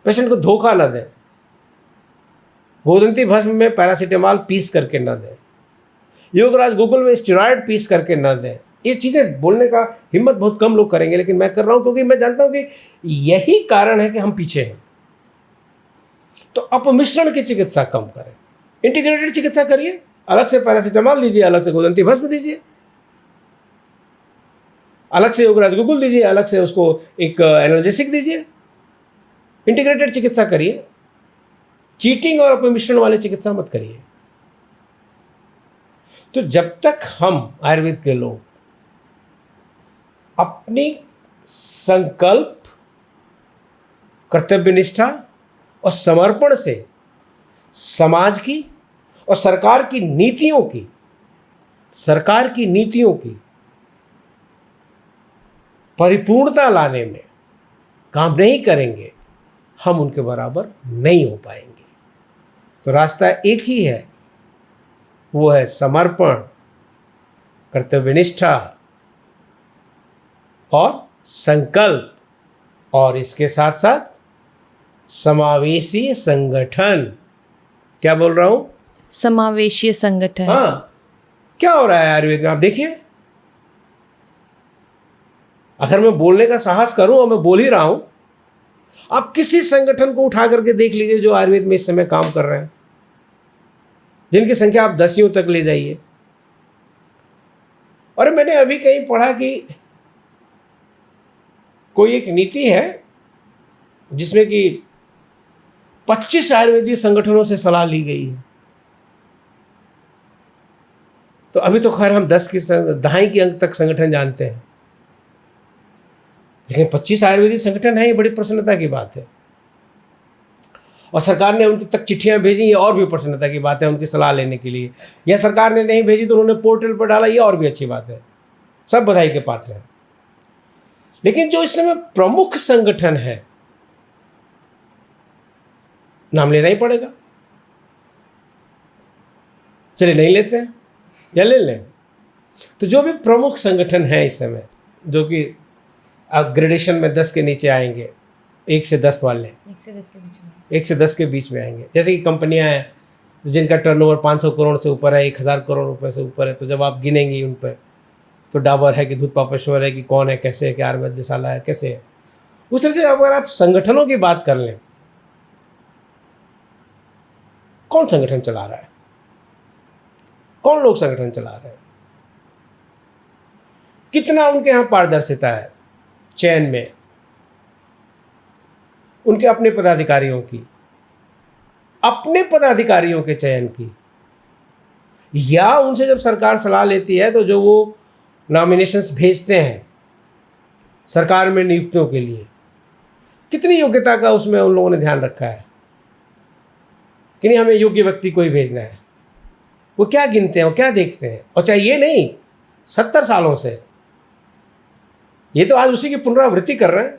पेशेंट को धोखा न दें, गोदंती भस्म में पैरासीटामॉल पीस करके न दें, योगराज गूगल में स्टेरॉयड पीस करके न दें। ये चीज़ें बोलने का हिम्मत बहुत कम लोग करेंगे, लेकिन मैं कर रहा हूँ क्योंकि मैं जानता हूँ कि यही कारण है कि हम पीछे हैं। तो अपमिश्रण की चिकित्सा कम करें, इंटीग्रेटेड चिकित्सा करिए। अलग से पैरासीटामॉल दीजिए, अलग से गोदंती भस्म दीजिए, अलग से योगराज गूगल दीजिए, अलग से उसको एक एनाल्जेसिक दीजिए। इंटीग्रेटेड चिकित्सा करिए, चीटिंग और अपमिश्रण वाली चिकित्सा मत करिए। तो जब तक हम आयुर्वेद के लोग अपनी संकल्प, कर्तव्य निष्ठा और समर्पण से समाज की और सरकार की नीतियों की परिपूर्णता लाने में काम नहीं करेंगे, हम उनके बराबर नहीं हो पाएंगे। तो रास्ता एक ही है, वो है समर्पण, कर्तव्यनिष्ठा और संकल्प, और इसके साथ साथ समावेशी संगठन। क्या बोल रहा हूं? समावेशीय संगठन। हाँ, क्या हो रहा है आयुर्वेद में आप देखिए। अगर मैं बोलने का साहस करूं, और मैं बोल ही रहा हूं, आप किसी संगठन को उठा करके देख लीजिए जो आयुर्वेद में इस समय काम कर रहे हैं, जिनकी संख्या आप दसियों तक ले जाइए। और मैंने अभी कहीं पढ़ा कि कोई एक नीति है जिसमें कि 25 आयुर्वेदीय संगठनों से सलाह ली गई है। तो अभी तो खैर हम 10 की दहाई के अंक तक संगठन जानते हैं, लेकिन 25 आयुर्वेदिक संगठन है, ये बड़ी प्रसन्नता की बात है। और सरकार ने उनकी तक चिट्ठियां भेजी, ये और भी प्रसन्नता की बात है उनकी सलाह लेने के लिए। या सरकार ने नहीं भेजी तो उन्होंने पोर्टल पर डाला, ये और भी अच्छी बात है। सब बधाई के पात्र हैं। लेकिन जो इस समय प्रमुख संगठन है, नाम लेना ही पड़ेगा, चलिए नहीं लेते हैं या ले लें। तो जो भी प्रमुख संगठन है इस समय, जो कि ग्रेडेशन में 10 के नीचे आएंगे, 1 से 10 वाले, 1 से 10 के बीच में आएंगे। जैसे कि कंपनियां हैं जिनका टर्नओवर 500 करोड़ से ऊपर है, 1000 करोड़ रुपए से ऊपर है, तो जब आप गिनेंगी उन पर, तो डाबर है कि दूध पापेश्वर है कि कौन है, कैसे है, कि आयुर्वेदशाला है, कैसे है। उस तरह से अगर आप संगठनों की बात कर लें, कौन संगठन चला रहा है, कौन लोग संगठन चला रहे हैं, कितना उनके यहाँ पारदर्शिता है चयन में, उनके अपने पदाधिकारियों के चयन की, या उनसे जब सरकार सलाह लेती है तो जो वो नॉमिनेशंस भेजते हैं सरकार में नियुक्तियों के लिए, कितनी योग्यता का उसमें उन लोगों ने ध्यान रखा है कि नहीं हमें योग्य व्यक्ति को ही भेजना है? वो क्या गिनते हैं, वो क्या देखते हैं? और चाहे ये नहीं, 70 सालों से ये तो आज उसी की पुनरावृत्ति कर रहे हैं।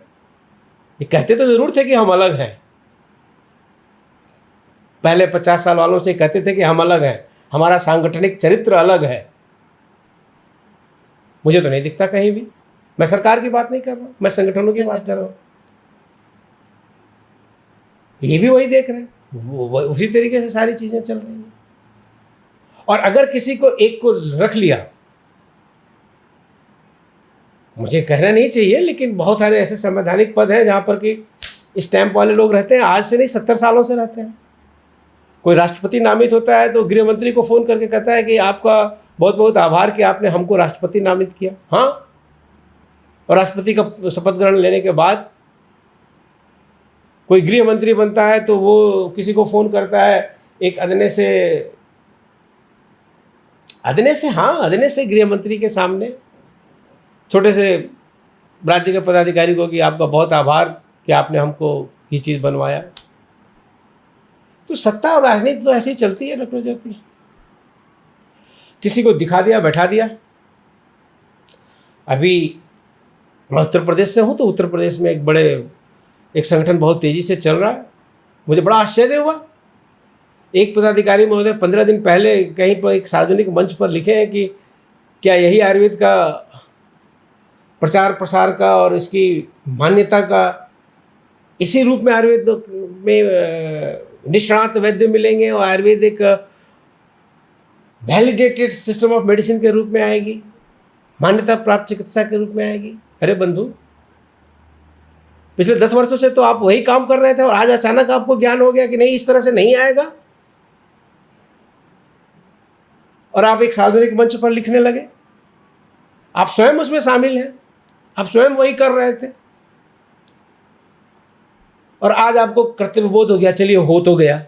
ये कहते तो ज़रूर थे कि हम अलग हैं, पहले 50 साल वालों से कहते थे कि हम अलग हैं, हमारा सांगठनिक चरित्र अलग है। मुझे तो नहीं दिखता कहीं भी। मैं सरकार की बात नहीं कर रहा हूँ, मैं संगठनों की बात कर रहा हूँ। ये भी वही देख रहे हैं, वो उसी तरीके से सारी चीज़ें चल रही हैं। और अगर किसी को एक को रख लिया, मुझे कहना नहीं चाहिए, लेकिन बहुत सारे ऐसे संवैधानिक पद हैं जहाँ पर कि स्टैंप वाले लोग रहते हैं, आज से नहीं 70 सालों से रहते हैं। कोई राष्ट्रपति नामित होता है तो गृह मंत्री को फ़ोन करके कहता है कि आपका बहुत बहुत आभार कि आपने हमको राष्ट्रपति नामित किया। हाँ, और राष्ट्रपति का शपथ ग्रहण लेने के बाद कोई गृह मंत्री बनता है तो वो किसी को फ़ोन करता है, एक अदने से गृह मंत्री के सामने छोटे से राज्य के पदाधिकारी को कि आपका बहुत आभार कि आपने हमको ये चीज़ बनवाया। तो सत्ता और राजनीति तो ऐसे ही चलती है डॉक्टर ज्योति। किसी को दिखा दिया, बैठा दिया। अभी मैं उत्तर प्रदेश से हूँ, तो उत्तर प्रदेश में एक संगठन बहुत तेज़ी से चल रहा है। मुझे बड़ा आश्चर्य हुआ, एक पदाधिकारी महोदय 15 दिन पहले कहीं पर एक सार्वजनिक मंच पर लिखे हैं कि क्या यही आयुर्वेद का प्रचार प्रसार का और इसकी मान्यता का इसी रूप में आयुर्वेद में निष्णात वैद्य मिलेंगे और आयुर्वेद एक वैलिडेटेड सिस्टम ऑफ मेडिसिन के रूप में आएगी, मान्यता प्राप्त चिकित्सा के रूप में आएगी? अरे बंधु, पिछले 10 वर्षों से तो आप वही काम कर रहे थे और आज अचानक आपको ज्ञान हो गया कि नहीं, इस तरह से नहीं आएगा, और आप एक सार्वजनिक मंच पर लिखने लगे। आप स्वयं उसमें शामिल हैं, आप स्वयं वही कर रहे थे, और आज आपको कर्तव्य बोध हो गया, चलिए हो तो गया।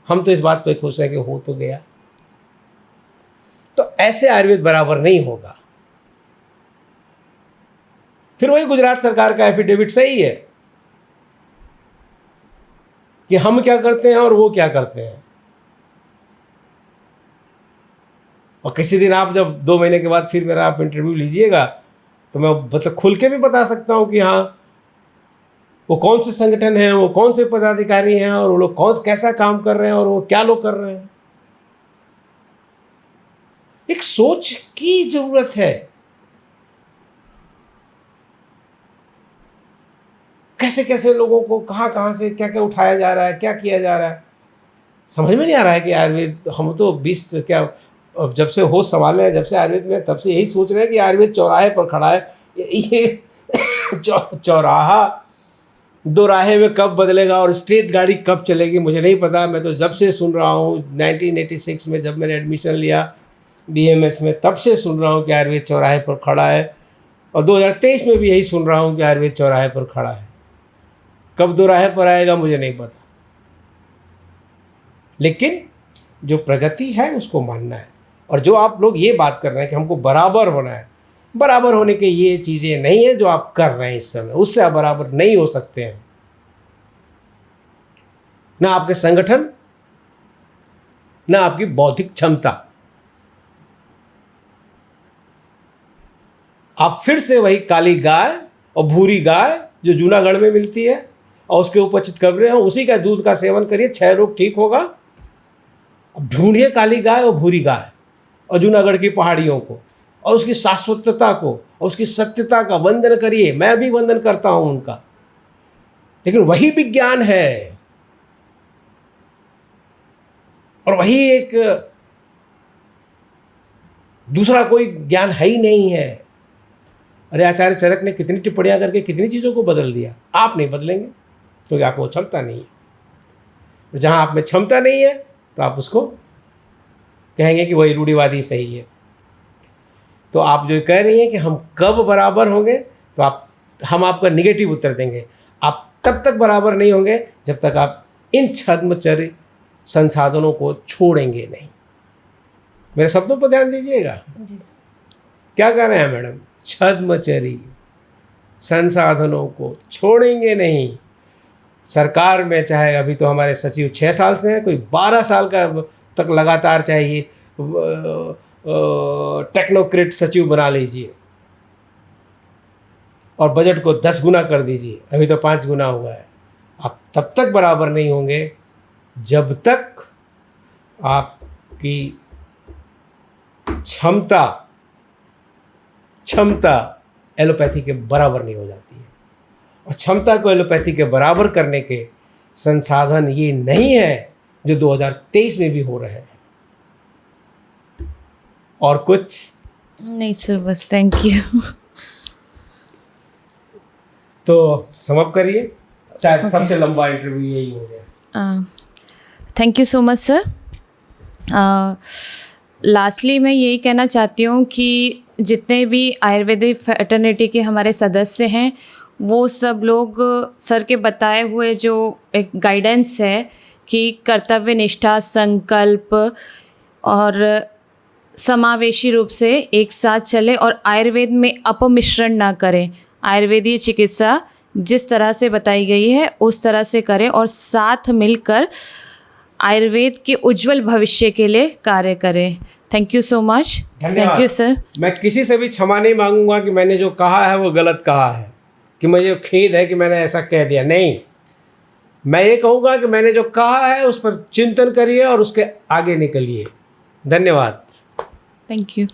हम तो इस बात पर खुश हैं कि हो तो गया। तो ऐसे आयुर्वेद बराबर नहीं होगा। फिर वही गुजरात सरकार का एफिडेविट सही है कि हम क्या करते हैं और वो क्या करते हैं। और किसी दिन आप जब 2 महीने के बाद फिर मेरा आप इंटरव्यू लीजिएगा तो मैं मतलब खुल के भी बता सकता हूँ कि हाँ, वो कौन से संगठन हैं, वो कौन से पदाधिकारी हैं, और वो लोग कैसा काम कर रहे हैं, और वो क्या लोग कर रहे हैं। एक सोच की जरूरत है। कैसे कैसे लोगों को कहाँ से क्या क्या उठाया जा रहा है, क्या किया जा रहा है, समझ में नहीं आ रहा है कि आयुर्वेद, हम तो 20 क्या जब से होश संभाले हैं, जब से आयुर्वेद में, तब से यही सोच रहे हैं कि आयुर्वेद चौराहे पर खड़ा है। ये चौराहा 2 राहे में कब बदलेगा और स्ट्रेट गाड़ी कब चलेगी मुझे नहीं पता। मैं तो जब से सुन रहा हूँ 1986 में जब मैंने एडमिशन लिया DMS में, तब से सुन रहा हूँ कि आयुर्वेद चौराहे पर खड़ा है, और 2023 में भी यही सुन रहा हूँ कि आयुर्वेद चौराहे पर खड़ा है। कब 2 राहे पर आएगा मुझे नहीं पता, लेकिन जो प्रगति है उसको मानना है। और जो आप लोग ये बात कर रहे हैं कि हमको बराबर होना है, बराबर होने के ये चीज़ें नहीं है जो आप कर रहे हैं इस समय, उससे आप बराबर नहीं हो सकते हैं। ना आपके संगठन, ना आपकी बौद्धिक क्षमता। आप फिर से वही काली गाय और भूरी गाय जो जूनागढ़ में मिलती है और उसके ऊपर चितकबरे हैं, उसी का दूध का सेवन करिए, 6 रोग ठीक होगा। अब ढूंढिए काली गाय और भूरी गाय और जूनागढ़ की पहाड़ियों को और उसकी शाश्वतता को और उसकी सत्यता का वंदन करिए। मैं भी वंदन करता हूं उनका, लेकिन वही विज्ञान है और वही एक दूसरा कोई ज्ञान है ही नहीं है। अरे आचार्य चरक ने कितनी टिप्पणियां करके कितनी चीज़ों को बदल दिया। आप नहीं बदलेंगे क्योंकि आपको क्षमता नहीं है। जहां आप में क्षमता नहीं है तो आप उसको कहेंगे कि वही रूढ़िवादी सही है। तो आप जो कह रही हैं कि हम कब बराबर होंगे, तो हम आपका निगेटिव उत्तर देंगे। आप तब तक बराबर नहीं होंगे जब तक आप इन छद्मचर्य संसाधनों को छोड़ेंगे नहीं। मेरे शब्दों पर ध्यान दीजिएगा क्या कर रहे हैं मैडम? छद्मचरी, संसाधनों को छोड़ेंगे नहीं। सरकार में चाहे अभी तो हमारे सचिव 6 साल से हैं, कोई 12 साल का तक लगातार चाहिए टेक्नोक्रेट सचिव बना लीजिए और बजट को 10 गुना कर दीजिए। अभी तो 5 गुना हुआ है। आप तब तक बराबर नहीं होंगे जब तक आपकी क्षमता एलोपैथी के बराबर नहीं हो जाती है। और क्षमता को एलोपैथी के बराबर करने के संसाधन ये नहीं है जो 2023 में भी हो रहे हैं। और कुछ नहीं सर, बस थैंक यू। तो समाप्त करिए। शायद सबसे लंबा इंटरव्यू यही हो गया। Thank you so much sir. Lastly मैं यही कहना चाहती हूँ कि जितने भी आयुर्वेदिक फैटर्निटी के हमारे सदस्य हैं वो सब लोग सर के बताए हुए जो एक गाइडेंस है कि कर्तव्य निष्ठा, संकल्प और समावेशी रूप से एक साथ चले और आयुर्वेद में अपमिश्रण ना करें। आयुर्वेदीय चिकित्सा जिस तरह से बताई गई है उस तरह से करें और साथ मिलकर आयुर्वेद के उज्जवल भविष्य के लिए कार्य करें। Thank you so much. Thank you sir. मैं किसी से भी क्षमा नहीं मांगूंगा कि मैंने जो कहा है वो गलत कहा है, कि मुझे खेद है कि मैंने ऐसा कह दिया। नहीं, मैं ये कहूँगा कि मैंने जो कहा है उस पर चिंतन करिए और उसके आगे निकलिए। धन्यवाद। Thank you.